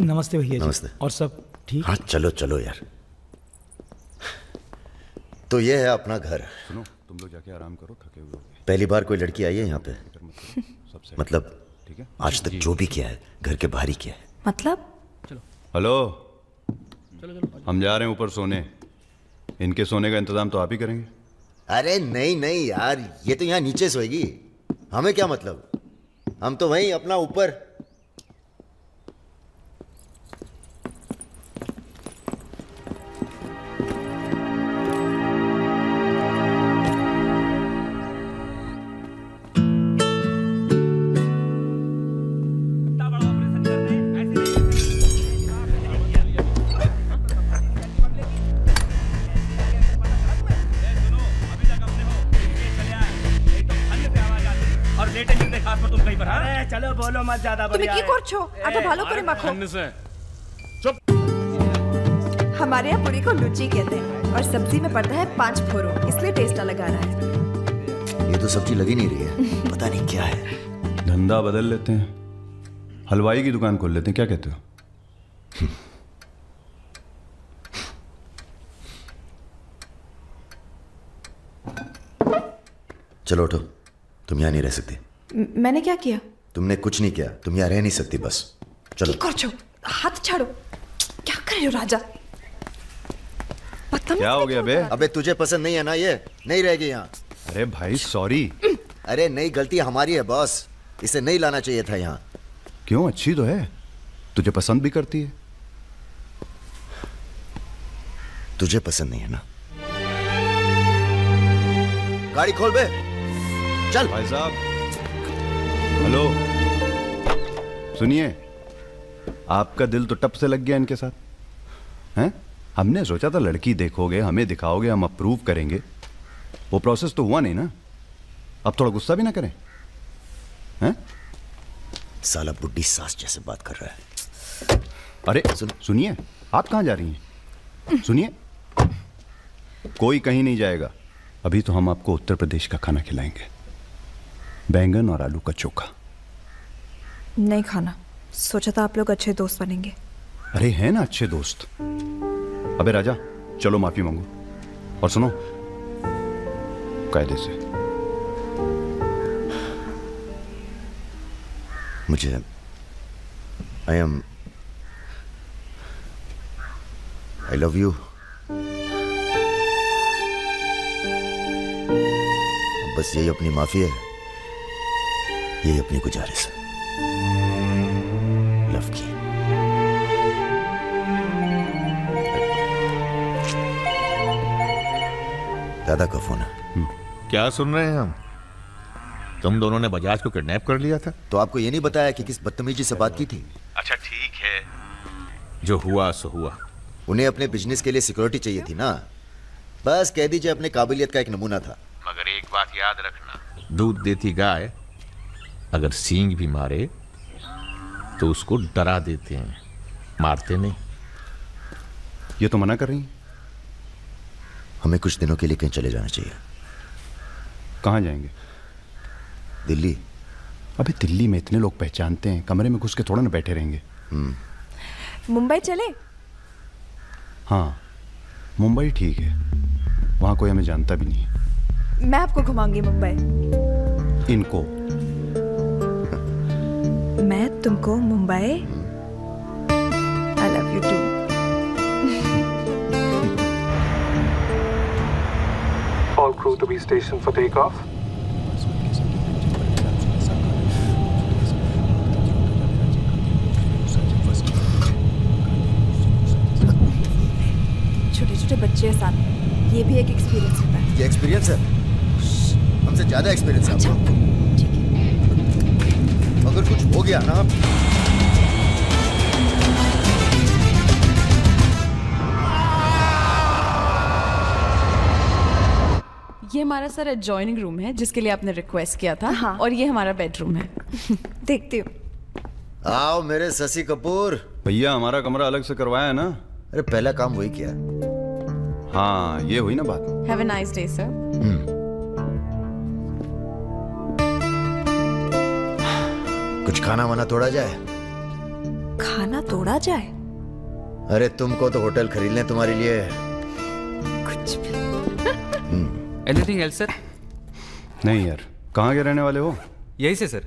नमस्ते भैया जी। नमस्ते। और सब ठीक? हाँ चलो चलो यार। तो ये है अपना घर। सुनो, तुम लोग जाके आराम करो, थके हुए हो। पहली बार कोई लड़की आई है यहाँ पे? मतलब आज तक जो भी किया है घर के बाहर ही किया है। मतलब? हेलो, हम जा रहे हैं ऊपर सोने। इनके सोने का इंतजाम तो आप ही करेंगे। अरे नहीं नहीं यार, ये तो यहाँ नीचे सोएगी, हमें क्या मतलब, हम तो वहीं अपना ऊपर। चलो बोलो मत ज्यादा। তুমি কি করছো? আটা ভালো করে মাখো। चुप। हमारे यहाँ पूरी को लुच्ची कहते हैं और सब्जी में पड़ता है 5 फोरो, इसलिए टेस्ट अलग आ रहा है। ये तो सब्जी लगी नहीं रही है, पता नहीं क्या है। धंधा बदल लेते हैं, हलवाई की दुकान खोल लेते हैं, क्या कहते हो? चलो उठो, तुम यहाँ नहीं रह सकती। मैंने क्या किया? तुमने कुछ नहीं किया, तुम यहाँ रह नहीं सकती, बस चलो। हाथ छाड़ो। क्या कर रहे हो राजा? क्या हो गया बे? अबे तुझे पसंद नहीं है ना, ये नहीं रहेगी यहाँ। अरे भाई सॉरी। अरे नहीं, गलती हमारी है बॉस, इसे नहीं लाना चाहिए था यहाँ। क्यों, अच्छी तो है, तुझे पसंद भी करती है। तुझे पसंद नहीं है ना? गाड़ी खोल बे, चल। भाई साहब हेलो, सुनिए, आपका दिल तो टप से लग गया इनके साथ हैं? हमने सोचा था लड़की देखोगे, हमें दिखाओगे, हम अप्रूव करेंगे। वो प्रोसेस तो हुआ नहीं ना। अब थोड़ा गुस्सा भी ना करें हैं? साला बुड्ढी सास जैसे बात कर रहा है। अरे सुनिए, आप कहाँ जा रही हैं? सुनिए, कोई कहीं नहीं जाएगा। अभी तो हम आपको उत्तर प्रदेश का खाना खिलाएंगे, बैंगन और आलू का चोखा। नहीं खाना, सोचा था आप लोग अच्छे दोस्त बनेंगे। अरे हैं ना अच्छे दोस्त। अबे राजा, चलो माफी मांगो, और सुनो, कायदे से। मुझे आई लव यू। बस यही अपनी माफी है, यही अपनी गुजारिश है लव की। दादा का फोन है। क्या सुन रहे हैं हम? तुम दोनों ने बजाज को किडनैप कर लिया था? तो आपको ये नहीं बताया कि किस बदतमीजी से बात की थी? अच्छा ठीक है, जो हुआ सो हुआ। उन्हें अपने बिजनेस के लिए सिक्योरिटी चाहिए थी ना, बस कह दीजिए अपने काबिलियत का एक नमूना था। मगर एक बात याद रखना, दूध देती गाय अगर सींग भी मारे तो उसको डरा देते हैं, मारते नहीं। ये तो मना कर रही हैं। हमें कुछ दिनों के लिए कहीं चले जाना चाहिए। कहाँ जाएंगे? दिल्ली। अबे दिल्ली में इतने लोग पहचानते हैं, कमरे में घुस के थोड़ा ना बैठे रहेंगे। मुंबई चले? हाँ मुंबई ठीक है, वहाँ कोई हमें जानता भी नहीं है। मैं आपको घुमाऊंगी मुंबई। इनको? मैं तुमको Mumbai. I love you too. All crew to be stationed for takeoff. छोटे-छोटे बच्चे हैं साथ में, ये भी एक एक्सपीरियंस होता है। ये एक्सपीरियंस है? हमसे ज्यादा एक्सपीरियंस है आपको। अगर कुछ हो गया ना, ये हमारा सर एडजॉइनिंग रूम है जिसके लिए आपने रिक्वेस्ट किया था। हाँ। और ये हमारा बेडरूम है। देखती हूँ। आओ मेरे शशि कपूर। भैया हमारा कमरा अलग से करवाया है ना? अरे पहला काम वही किया। हाँ ये हुई ना बात। Have a nice day sir. कुछ खाना वाना तोड़ा जाए? खाना तोड़ा जाए? अरे तुमको तो होटल खरीद लें तुम्हारे लिए। कुछ भी। Anything else sir? नहीं यार, कहाँ के रहने वाले हो? यही से सर,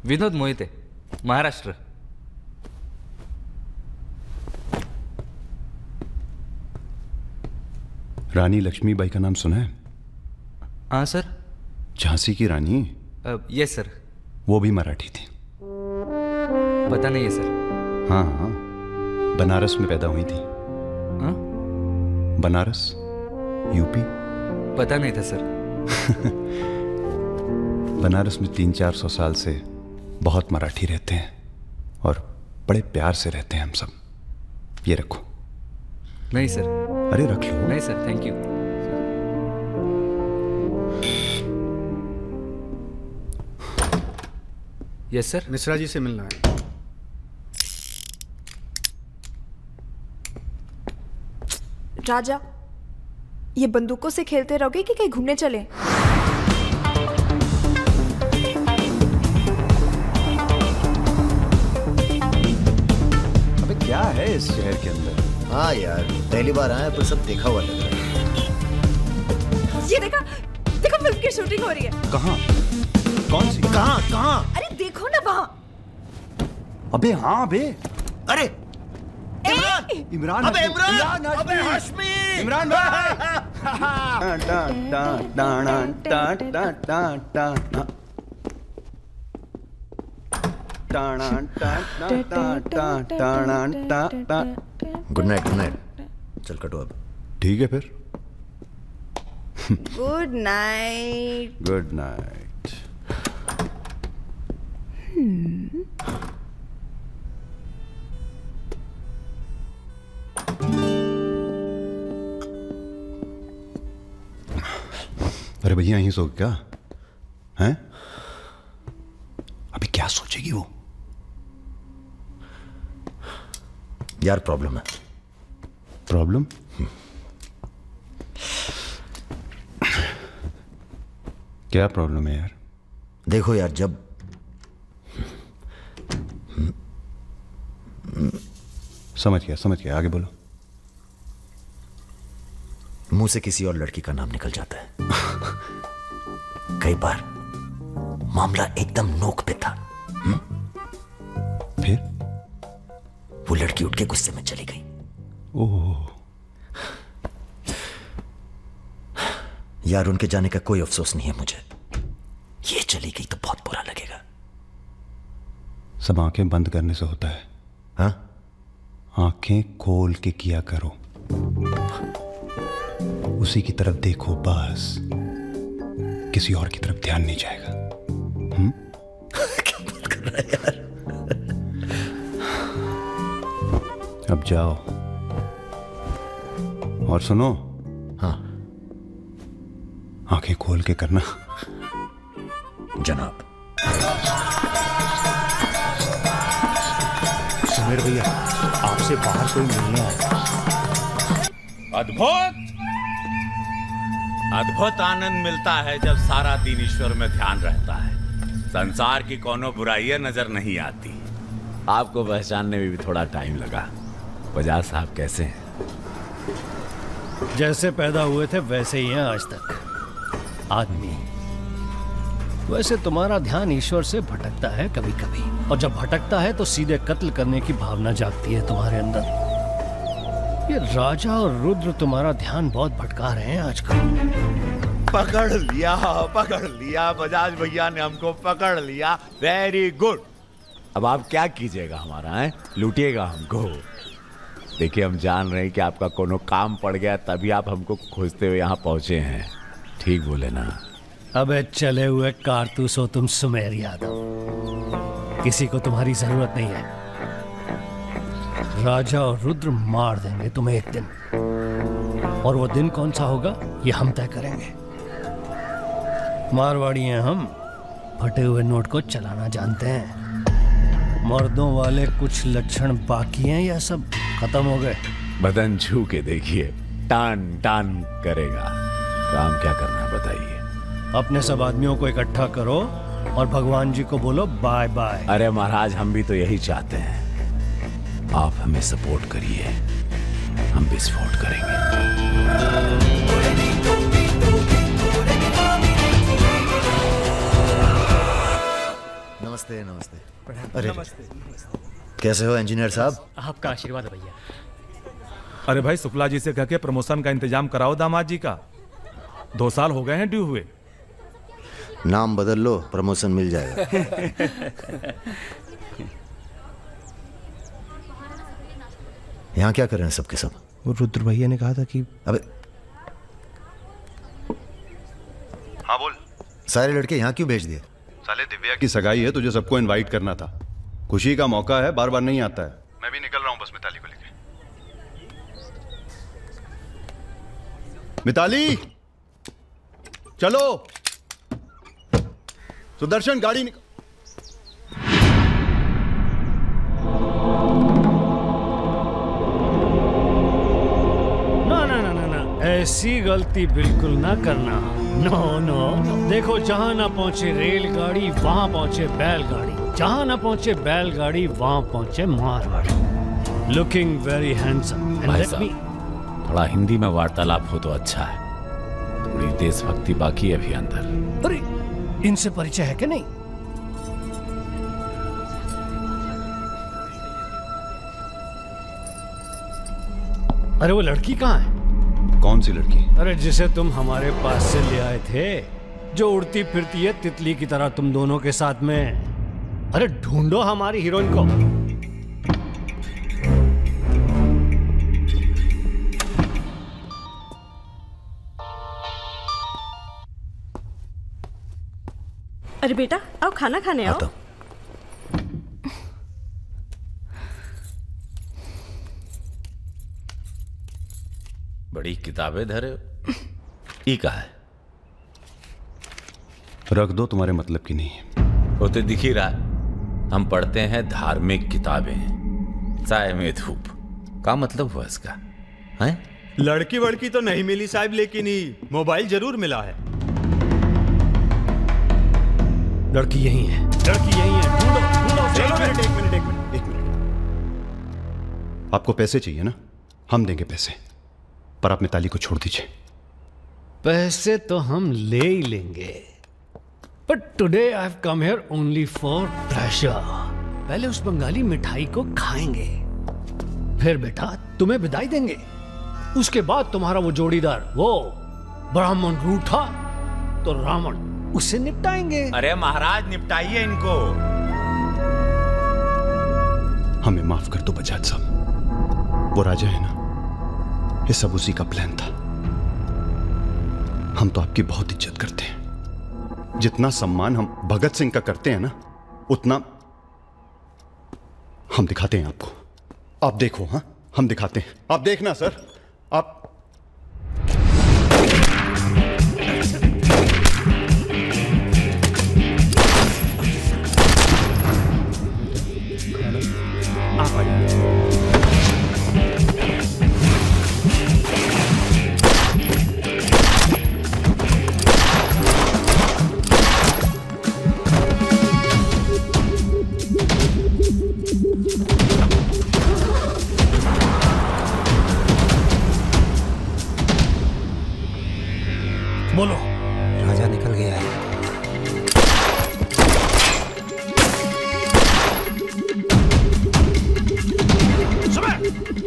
विनोद मोहिते, महाराष्ट्र। रानी लक्ष्मीबाई का नाम सुना है? हाँ सर। झांसी की रानी? Yes sir. वो भी मराठी थी। पता नहीं है सर। हाँ हाँ, बनारस में पैदा हुई थी। हाँ? बनारस, यूपी। पता नहीं था सर। बनारस में 300-400 साल से बहुत मराठी रहते हैं और बड़े प्यार से रहते हैं हम सब। ये रखो। नहीं सर। अरे रख लो। नहीं sir, thank you. Yes sir. Mishra ji से मिलना है। राजा, ये बंदूकों से खेलते रहोगे कि कहीं घूमने चले? अबे क्या है इस शहर के अंदर? हाँ यार, पहली बार आए पर सब देखा हुआ लग रहा है। ये देखा, देखो फिल्म की शूटिंग हो रही है। कहाँ? कौन सी? कहाँ? अरे देखो ना वहाँ। अबे हाँ बे। अरे इमरान। अबे इमरान। अबे हाशमी। इमरान भाई। Good night, good night. चल कटो अब। ठीक है फिर। Good night. Good night. अरे भैया यहीं सो क्या हैं? अभी क्या सोचेगी वो? यार प्रॉब्लम है। प्रॉब्लम? क्या प्रॉब्लम है यार? देखो यार, जब समझ गया, आगे बोलो। मुंह से किसी और लड़की का नाम निकल जाता है। कई बार मामला एकदम नोक पे था। फिर वो लड़की उठ के गुस्से में चली गई। ओह। यार उनके जाने का कोई अफसोस नहीं है मुझे। ये चली गई तो बहुत बुरा लगेगा। सब आंखें बंद करने से होता है। हाँ? आंखें खोल के किया करो, उसी की तरफ देखो बस, किसी और की तरफ ध्यान नहीं जाएगा। क्या बात कर रहा है यार? अब जाओ और सुनो। हाँ, आंखें खोल के करना। जनाब। सुमेर भैया, आपसे बाहर कोई मिलने आया। अद्भुत अद्भुत आनंद मिलता है जब सारा दिन ईश्वर में ध्यान रहता है। संसार की कोनो बुराइयां नजर नहीं आती। आपको पहचानने में भी थोड़ा टाइम लगा। बजाज साहब कैसे हैं? जैसे पैदा हुए थे वैसे ही हैं आज तक। आदमी। वैसे तुम्हारा ध्यान ईश्वर से भटकता है कभी कभी, और जब भटकता है तो सीधे कत्ल करने की भावना जागती है तुम्हारे अंदर। ये राजा और रुद्र तुम्हारा ध्यान बहुत भटका रहे हैं आजकल। पकड़ लिया बजाज भैया ने हमको पकड़ लिया। Very good. अब आप क्या कीजिएगा हमारा है? लूटिएगा हमको। देखिए हम जान रहे हैं कि आपका कोनो काम पड़ गया तभी आप हमको खोजते हुए यहाँ पहुंचे हैं। ठीक बोले ना? अबे चले हुए कारतूस हो तुम सुमेर यादव। किसी को तुम्हारी जरूरत नहीं है। राजा और रुद्र मार देंगे तुम्हें एक दिन, और वो दिन कौन सा होगा ये हम तय करेंगे। मारवाड़ी हैं हम, फटे हुए नोट को चलाना जानते हैं। मर्दों वाले कुछ लक्षण बाकी हैं या सब खत्म हो गए? बदन छू के देखिए, टान टान करेगा। काम क्या करना है बताइए? अपने सब आदमियों को इकट्ठा करो और भगवान जी को बोलो बाय बाय। अरे महाराज, हम भी तो यही चाहते हैं। आप हमें सपोर्ट करिए, हम विस्फोट करेंगे। नमस्ते नमस्ते। अरे कैसे हो इंजीनियर साहब? आपका आशीर्वाद है भैया। अरे भाई, शुक्ला जी से कह के प्रमोशन का इंतजाम कराओ दामाद जी का। 2 साल हो गए हैं ड्यू हुए। नाम बदल लो, प्रमोशन मिल जाएगा। यहाँ क्या कर रहे हैं सबके सब? वो रुद्र भैया ने कहा था कि अबे हाँ बोल। सारे लड़के यहाँ क्यों भेज दिए? साले दिव्या की सगाई है, तुझे सबको इनवाइट करना था। खुशी का मौका है, बार बार नहीं आता है। मैं भी निकल रहा हूँ बस मिताली को लेके। मिताली चलो। सुदर्शन गाड़ी निकल। ना ना ना ना ना, ऐसी गलती बिल्कुल ना करना। नो नो, देखो जहां ना पहुंचे रेलगाड़ी वहां पहुंचे बैलगाड़ी, जहां ना पहुंचे बैलगाड़ी वहां पहुंचे मारवाड़ी। Looking very handsome. भाई साहब, थोड़ा हिंदी में वार्तालाप हो तो अच्छा है। थोड़ी देशभक्ति बाकी है अभी अंदर। अरे इनसे परिचय है कि नहीं? अरे वो लड़की कहाँ है? कौन सी लड़की? अरे जिसे तुम हमारे पास से ले आए थे, जो उड़ती फिरती है तितली की तरह तुम दोनों के साथ में। अरे ढूंढो हमारी हीरोइन को। अरे बेटा आओ खाना खाने आओ। बड़ी किताबें धरे ई का है? रख दो, तुम्हारे मतलब की नहीं है। वो तो दिख ही रहा। हम पढ़ते हैं धार्मिक किताबें, चाय में धूप। क्या मतलब हुआ इसका? हैं? लड़की वड़की तो नहीं मिली साहब, लेकिन ही मोबाइल जरूर मिला है। लड़की यही है, लड़की यही है। ढूंढो ढूंढो। एक मिनट। आपको पैसे चाहिए ना? हम देंगे पैसे, पर आप मिताली को छोड़ दीजिए। पैसे तो हम ले ही लेंगे, but today I have come here only for pleasure. पहले उस बंगाली मिठाई को खाएंगे, फिर बेटा तुम्हें विदाई देंगे। उसके बाद तुम्हारा वो जोड़ीदार, वो ब्राह्मण रूठा तो रावण उसे निपटाएंगे। अरे महाराज निपटाइए इनको। हमें माफ कर दो बजाज साहब, वो राजा है ना, ये सब उसी का प्लान था। हम तो आपकी बहुत इज्जत करते हैं। जितना सम्मान हम भगत सिंह का करते हैं ना, उतना हम दिखाते हैं आपको। आप देखो, हाँ हम दिखाते हैं, आप देखना सर। आप बोलो। राजा निकल गया है। सुबह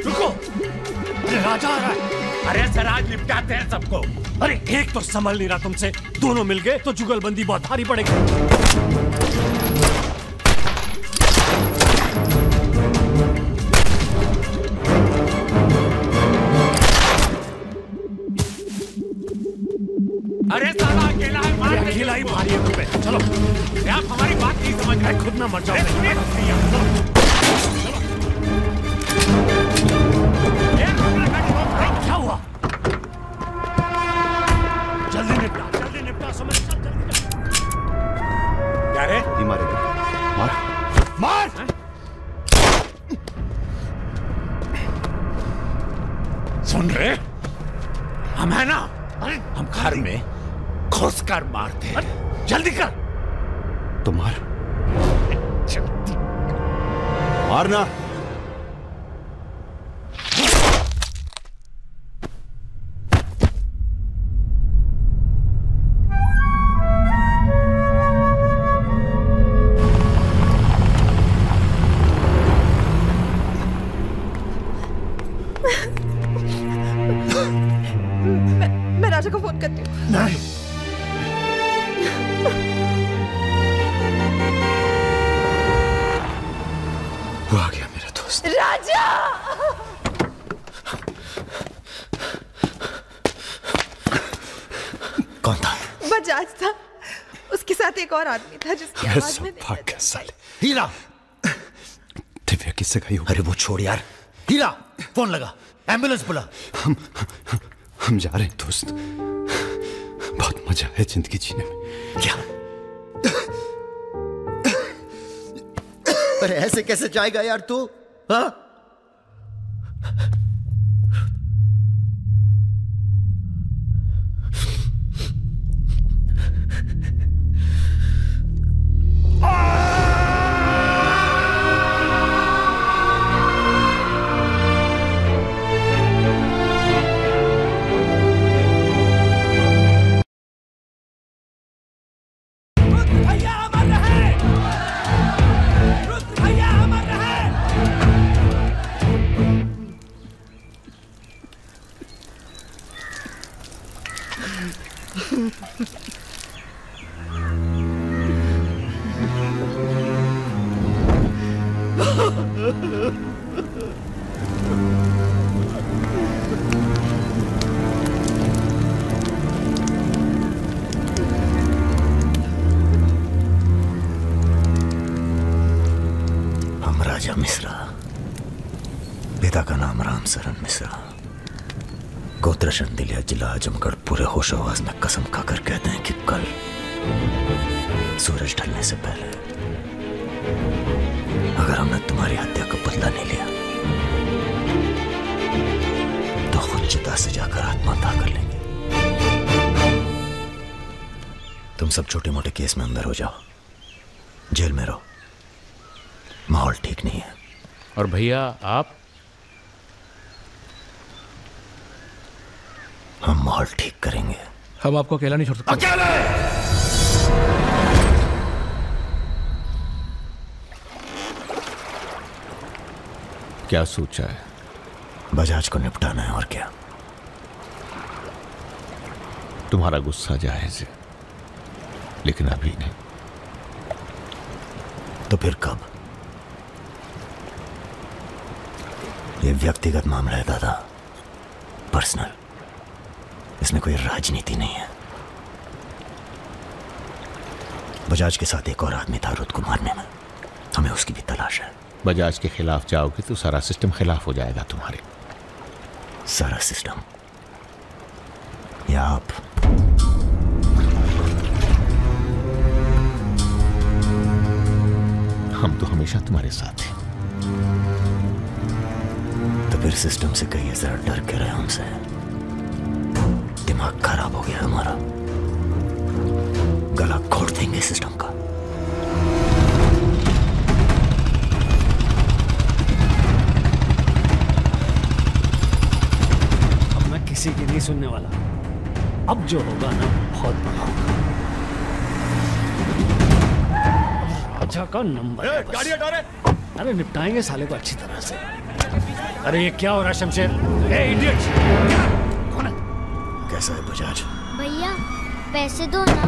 रुको, अरे राजा आ रहा है। अरे सराज निपटाते हैं सबको। अरे एक तो संभल नहीं रहा तुमसे, दोनों मिल गए तो जुगलबंदी बहुत भारी पड़ेगी। अरे साला अकेला है, मार दे। अकेला ही भारी है तुम पे। चलो, आप हमारी बात नहीं समझ रहे, खुद ना मर जाओ। क्या हुआ? जल्दी निपटा, समझ चल जल्दी। क्या रे? नहीं मारेगा, मार। सुन रहे? हम है ना, हम घर में घुस कर मारते हैं। जल्दी कर। तो मार, मारना। मैं राजा को फोन करती हूँ। नहीं, वो आ गया मेरा दोस्त। राजा! कौन था? बजाज था, उसके साथ एक और आदमी था जिसकी आवाज में साले। हीरा! दिव्या किससे गई हो? अरे वो छोड़ यार। हीरा, फोन लगा, एम्बुलेंस बुला। हम जा रहे हैं दोस्त, बहुत मजा है जिंदगी जीने में। क्या? अरे ऐसे कैसे जाएगा यार तू? हाँ? हम राजा मिश्रा, पिता का नाम राम सरन मिश्रा, गोत्र शंदिलिया, जिला आजमगढ़, पूरे होश आवाज में कसम खाकर कहते हैं कि कल सूरज ढलने से पहले अगर हमने तुम्हारी हत्या का बदला नहीं लिया तो खुद चिता से जाकर आत्महत्या कर लेंगे। तुम सब छोटे मोटे केस में अंदर हो जाओ, जेल में रहो, माहौल ठीक नहीं है। और भैया आप? हम माहौल ठीक करेंगे। हम आपको अकेला नहीं छोड़ सकते। अकेले! क्या सोचा है? बजाज को निपटाना है और क्या। तुम्हारा गुस्सा जायज है, लेकिन अभी नहीं। तो फिर कब? ये व्यक्तिगत मामला है दादा, पर्सनल। इसमें कोई राजनीति नहीं है। बजाज के साथ एक और आदमी था रुद को मारने में, हमें उसकी भी तलाश है। बजाज के खिलाफ जाओगे तो सारा सिस्टम खिलाफ हो जाएगा तुम्हारे। सारा सिस्टम या आप? हम तो हमेशा तुम्हारे साथ हैं। तो फिर सिस्टम से कहिए जरा डर के रहे हमसे। दिमाग खराब हो गया हमारा, गला घोट देंगे सिस्टम का। अब मैं किसी की नहीं सुनने वाला। अब जो होगा ना बहुत बड़ा होगा। राजा का नंबर है बस। गाड़ी हटा रहे। अरे निपटाएंगे साले को अच्छी तरह से। अरे ये क्या हो रहा है शमशेर? ए इडियट! कौन है? कैसा है बजाज? भैया पैसे दो ना।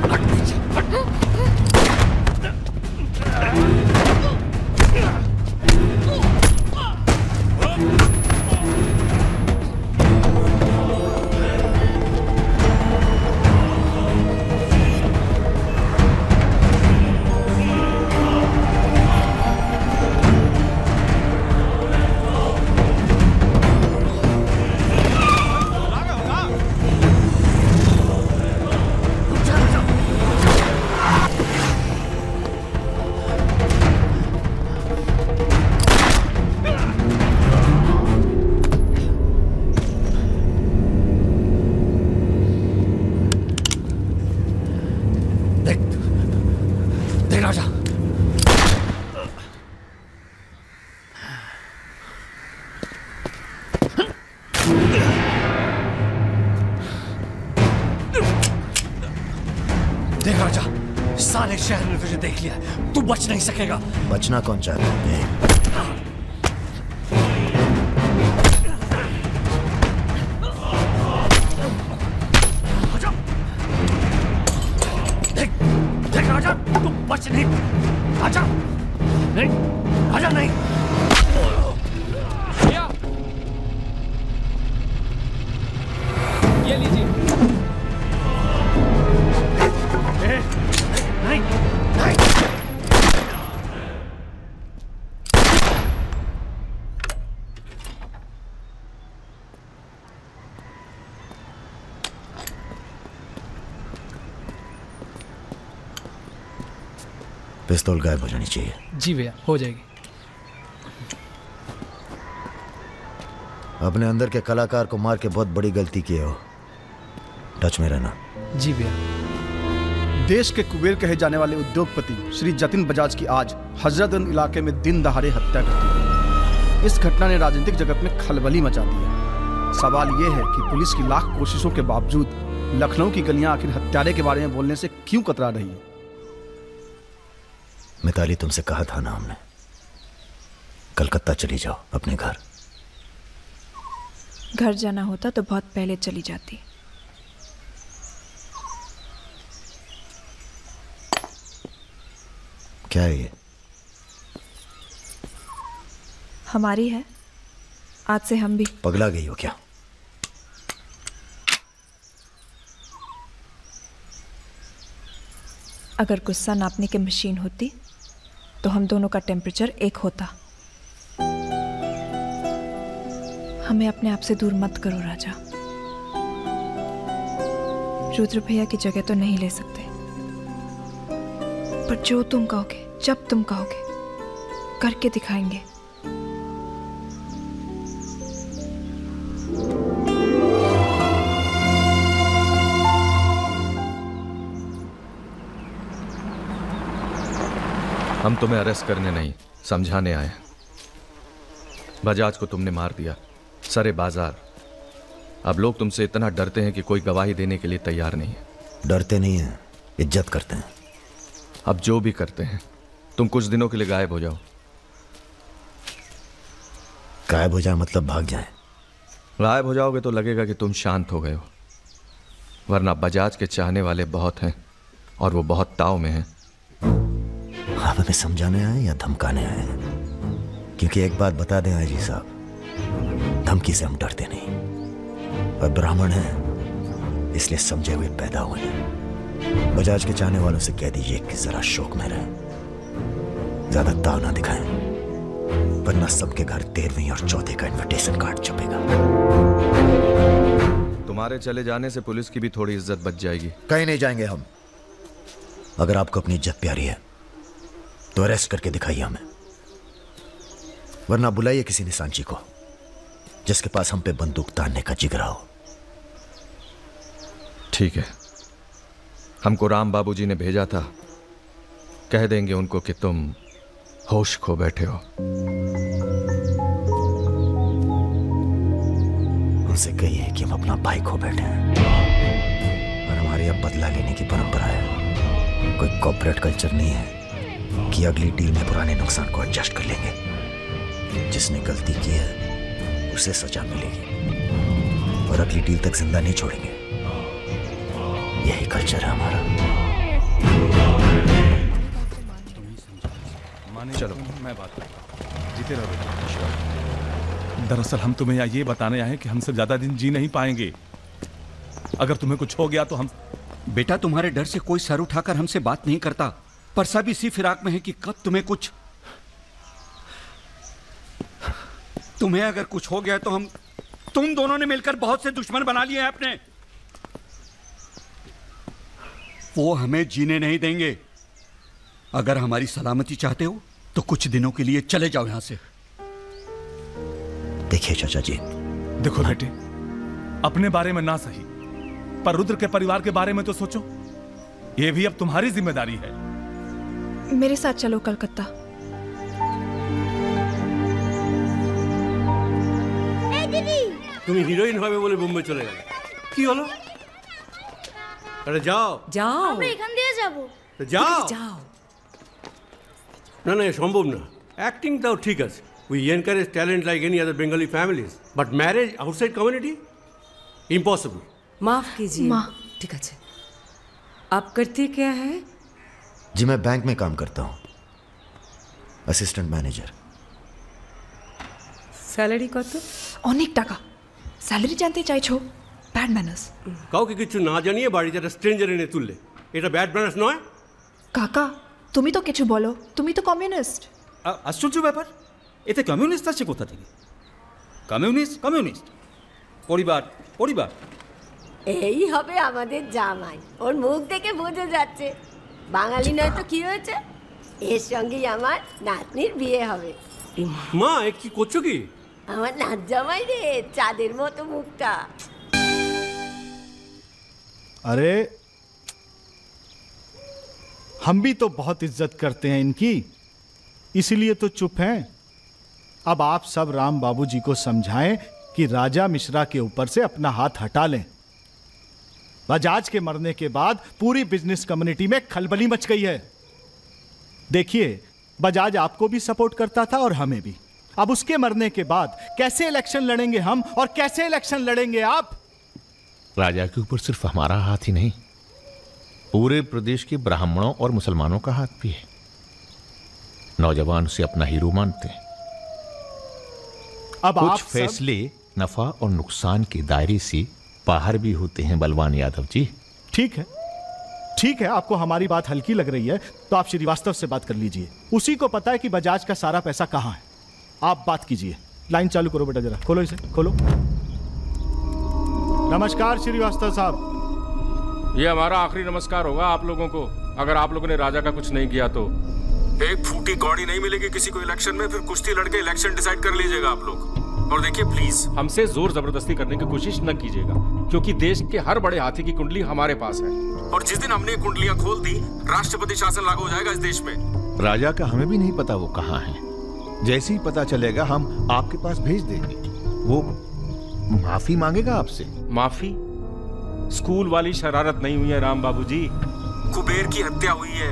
देख राजा, सारे शहर ने तुझे देख लिया, तू बच नहीं सकेगा। बचना कौन चाहता है? देख राजा, तू बच नहीं। आजा नहीं, आजा नहीं। ये लीजिए। नहीं, नहीं। पिस्तौल गायब हो जानी चाहिए। जी भैया, हो जाएगी। अपने अंदर के कलाकार को मार के बहुत बड़ी गलती की हो। टच में रहना। जी भैया। देश के कुबेर कहे जाने वाले उद्योगपति श्री जतिन बजाज की आज हजरतगंज इलाके में दिन दहाड़े हत्या कर दी। इस घटना ने राजनीतिक जगत में खलबली मचा दी है। सवाल यह है कि पुलिस की लाख कोशिशों के बावजूद लखनऊ की गलियां आखिर हत्यारे के बारे में बोलने से क्यों कतरा रही है? मिताली, तुमसे कहा था ना हमने, कलकत्ता चली जाओ अपने घर। घर जाना होता तो बहुत पहले चली जाती। क्या है ये? हमारी है, आज से हम भी। पगला गई हो क्या? अगर गुस्सा नापने की मशीन होती तो हम दोनों का टेम्परेचर एक होता। हमें अपने आप से दूर मत करो राजा। रुद्र भैया की जगह तो नहीं ले सकते, पर जो तुम कहोगे, जब तुम कहोगे, करके दिखाएंगे। हम तुम्हें अरेस्ट करने नहीं, समझाने आए हैं। बजाज को तुमने मार दिया, सरे बाजार। अब लोग तुमसे इतना डरते हैं कि कोई गवाही देने के लिए तैयार नहीं है। डरते नहीं हैं, इज्जत करते हैं। अब जो भी करते हैं, तुम कुछ दिनों के लिए गायब हो जाओ। गायब हो जाए मतलब भाग जाए? गायब हो जाओगे तो लगेगा कि तुम शांत हो गए हो, वरना बजाज के चाहने वाले बहुत हैं और वो बहुत ताव में हैं। आप हमें समझाने आए या धमकाने आए हैं? क्योंकि एक बात बता दें आईजी साहब, धमकी से हम डरते नहीं। और ब्राह्मण हैं इसलिए समझे हुए पैदा हुए हैं। बजाज के चाहने वालों से कह दीजिए कि जरा शौक में रहें, ज्यादा ताव ना दिखाएं, वरना सबके घर 13वीं और 14 का इनविटेशन कार्ड छपेगा। तुम्हारे चले जाने से पुलिस की भी थोड़ी इज्जत बच जाएगी। कहीं नहीं जाएंगे हम। अगर आपको अपनी इज्जत प्यारी है तो अरेस्ट करके दिखाइए हमें, वरना बुलाइए किसी निशानची को जिसके पास हम पे बंदूक तानने का जिगरा हो। ठीक है, हमको राम बाबूजी ने भेजा था, कह देंगे उनको कि तुम होश खो बैठे हो। उनसे कहिए कि हम अपना भाई खो बैठे हैं और हमारी अब बदला लेने की परंपरा है। कोई कॉर्पोरेट कल्चर नहीं है कि अगली डील में पुराने नुकसान को एडजस्ट कर लेंगे। जिसने गलती की है उसे सजा मिलेगी और अगली डील तक जिंदा नहीं छोड़ेंगे। यही कल्चर है हमारा। चलो मैं बात करता हूं। जीते रहो बेटा। दरअसल हम तुम्हें यहाँ ये बताने आए हैं कि हमसे ज्यादा दिन जी नहीं पाएंगे। अगर तुम्हें कुछ हो गया तो हम। बेटा तुम्हारे डर से कोई सर उठाकर हमसे बात नहीं करता, पर सब इसी फिराक में है कि कब तुम्हें अगर कुछ हो गया तो तुम दोनों ने मिलकर बहुत से दुश्मन बना लिए हैं अपने। वो हमें जीने नहीं देंगे। अगर हमारी सलामती चाहते हो तो कुछ दिनों के लिए चले जाओ यहां से। देखिए चाचा जी, देखो बेटे, अपने बारे में ना सही पर रुद्र के परिवार के बारे में तो सोचो। ये भी अब तुम्हारी जिम्मेदारी है। मेरे साथ चलो कलकत्ता। তুমি হিরোইন হবে বলে বোম্বে চলে গেলে, কি হলো? আরে যাও যাও, আমরা এখান দিয়ে যাব। তো যাও যাও। না না, সম্ভব না। অ্যাক্টিংটাও ঠিক আছে, we encourage talent like any other Bengali families, but marriage outside community impossible. माफ कीजिए। ठीक है, आप करते क्या है? जी मैं बैंक में काम करता हूँ, असिस्टेंट मैनेजर। স্যালারি কত? অনেক টাকা। স্যালারি জানতে চাইছো? Bad manners. কাউকে কিছু না জানিয়ে বাড়িতে একটা স্ট্রেঞ্জার এনে তুললে এটা ব্যাড ম্যানার্স নয়? কাকা তুমি তো কিছু বলো, তুমি তো কমিউনিস্ট। আশ্চর্য ব্যাপার, এতে কমিউনিস্ট আছে কোথা থেকে? কমিউনিস্ট পরিবার পরিবার। এই হবে আমাদের জামাই, ওর মুখ দেখে বোঝা যাচ্ছে বাঙালি নয় তো কি হয়েছে, এর সঙ্গেই আমার নাতনির বিয়ে হবে। মা এ কি করছো কি? আমার নাত জামাই রে, চাঁদের মতো মুখটা। अरे हम भी तो बहुत इज्जत करते हैं इनकी, इसीलिए तो चुप हैं। अब आप सब राम बाबूजी को समझाएं कि राजा मिश्रा के ऊपर से अपना हाथ हटा लें। बजाज के मरने के बाद पूरी बिजनेस कम्युनिटी में खलबली मच गई है। देखिए, बजाज आपको भी सपोर्ट करता था और हमें भी। अब उसके मरने के बाद कैसे इलेक्शन लड़ेंगे हम और कैसे इलेक्शन लड़ेंगे आप? राजा के ऊपर सिर्फ हमारा हाथ ही नहीं, पूरे प्रदेश के ब्राह्मणों और मुसलमानों का हाथ भी है। नौजवान उसे अपना हीरो मानते हैं। अब कुछ फैसले नफा और नुकसान के दायरे से बाहर भी होते हैं बलवान यादव जी। ठीक है, आपको हमारी बात हल्की लग रही है तो आप श्रीवास्तव से बात कर लीजिए। उसी को पता है कि बजाज का सारा पैसा कहां है। आप बात कीजिए। लाइन चालू करो बेटा, जरा खोलो इसे, खोलो। नमस्कार श्रीवास्तव साहब। ये हमारा आखिरी नमस्कार होगा आप लोगों को, अगर आप लोगों ने राजा का कुछ नहीं किया तो। एक फूटी कौड़ी नहीं मिलेगी किसी को इलेक्शन में, फिर कुश्ती लड़के इलेक्शन डिसाइड कर लीजिएगा आप लोग। और देखिए प्लीज हमसे जोर जबरदस्ती करने की कोशिश न कीजिएगा, क्योंकि देश के हर बड़े हाथी की कुंडली हमारे पास है। और जिस दिन हमने कुंडलियां खोल दी, राष्ट्रपति शासन लागू हो जाएगा इस देश में। राजा का हमें भी नहीं पता वो कहाँ है। जैसे ही पता चलेगा हम आपके पास भेज देंगे। वो माफी मांगेगा आपसे। माफी? स्कूल वाली शरारत नहीं हुई है राम बाबूजी। कुबेर की हत्या हुई है।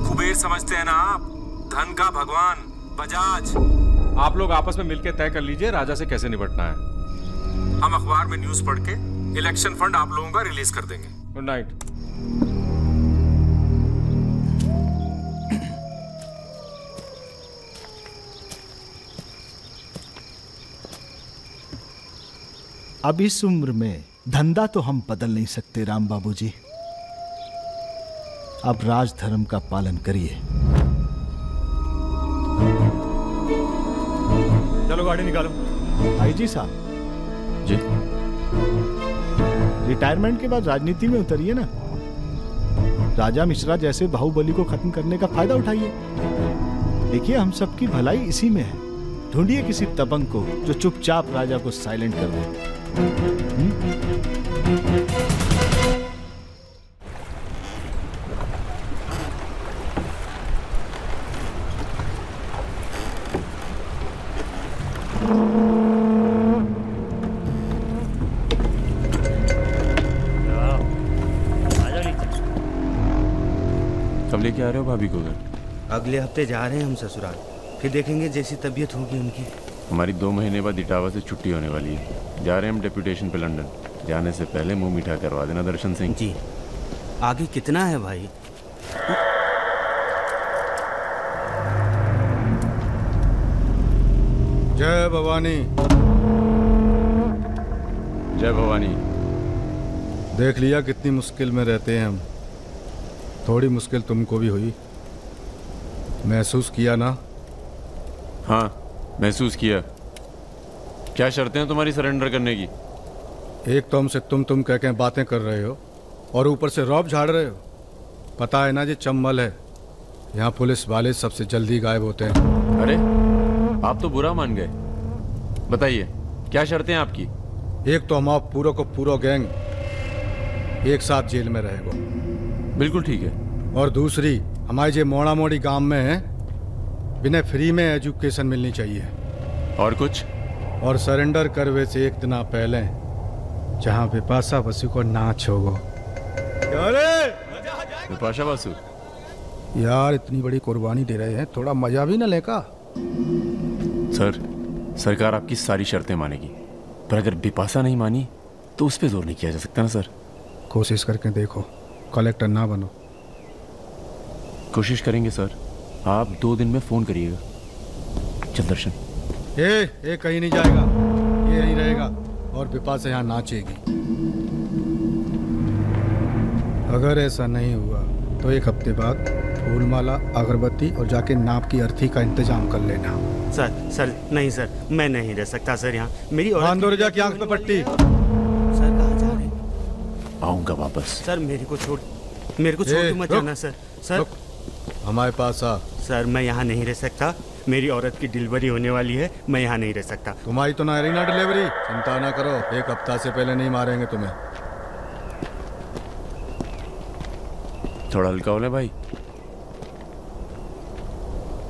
कुबेर समझते हैं ना आप, धन का भगवान बजाज। आप लोग आपस में मिलकर तय कर लीजिए राजा से कैसे निपटना है। हम अखबार में न्यूज पढ़ के इलेक्शन फंड आप लोगों का रिलीज कर देंगे। Good night. अब इस उम्र में धंधा तो हम बदल नहीं सकते राम बाबूजी। अब राजधर्म का पालन करिए। चलो गाड़ी निकालो। आईजी साहब जी, रिटायरमेंट के बाद राजनीति में उतरिए ना। राजा मिश्रा जैसे बाहुबली को खत्म करने का फायदा उठाइए। देखिए हम सबकी भलाई इसी में है। ढूंढिए किसी दबंग को जो चुपचाप राजा को साइलेंट कर दे। कब लेके आ रहे हो भाभी को घर? अगले हफ्ते जा रहे हैं हम ससुराल, फिर देखेंगे जैसी तबीयत होगी उनकी। हमारी 2 महीने बाद इटावा से छुट्टी होने वाली है। जा रहे हैं हम डेप्यूटेशन पे लंदन। जाने से पहले मुंह मीठा करवा देना दर्शन सिंह जी। आगे कितना है भाई? जय भवानी। जय भवानी। देख लिया कितनी मुश्किल में रहते हैं हम। थोड़ी मुश्किल तुमको भी हुई, महसूस किया ना? हाँ महसूस किया। क्या शर्तें हैं तुम्हारी सरेंडर करने की? एक तो हमसे तुम कह के बातें कर रहे हो और ऊपर से रौब झाड़ रहे हो। पता है ना ये चंबल है, यहाँ पुलिस वाले सबसे जल्दी गायब होते हैं। अरे आप तो बुरा मान गए। बताइए क्या शर्तें हैं आपकी? एक तो हम आप पूरा को पूरा गैंग एक साथ जेल में रहेगा। बिल्कुल ठीक है। और दूसरी हमारे जो मोड़ा मोड़ी गांव में है, बिना फ्री में एजुकेशन मिलनी चाहिए। और कुछ? और सरेंडर करवे से एक दिन पहले जहाँ बिपाशा बसु को नाच होगा। बिपाशा बसु यार इतनी बड़ी कुर्बानी दे रहे हैं, थोड़ा मजा भी न लेगा। सर सरकार आपकी सारी शर्तें मानेगी, पर अगर बिपाशा नहीं मानी तो उस पर जोर नहीं किया जा सकता ना सर। कोशिश करके देखो, कलेक्टर ना बनो। कोशिश करेंगे सर। आप 2 दिन में फोन करिएगा। चल दर्शन। ए कहीं नहीं जाएगा, ये यहीं रहेगा और बिपाशा यहाँ नाचेगी। अगर ऐसा नहीं हुआ तो 1 हफ्ते बाद फूलमाला, अगरबत्ती और जाके नाप की अर्थी का इंतजाम कर लेना। सर नहीं सर, मैं नहीं रह सकता सर यहाँ। मेरी औरत की आंख पे पट्टी। सर कहाँ जा रहे हैं? आऊंगा वापस। सर मेरे को छोड़ के मत जाना सर। सर हमारे पास आ। सर मैं यहाँ नहीं रह सकता, मेरी औरत की डिलीवरी होने वाली है, मैं यहाँ नहीं रह सकता। तुम्हारी तो ना रही ना डिलीवरी, चिंता ना करो, 1 हफ्ता से पहले नहीं मारेंगे तुम्हें। थोड़ा हल्का हो ले भाई।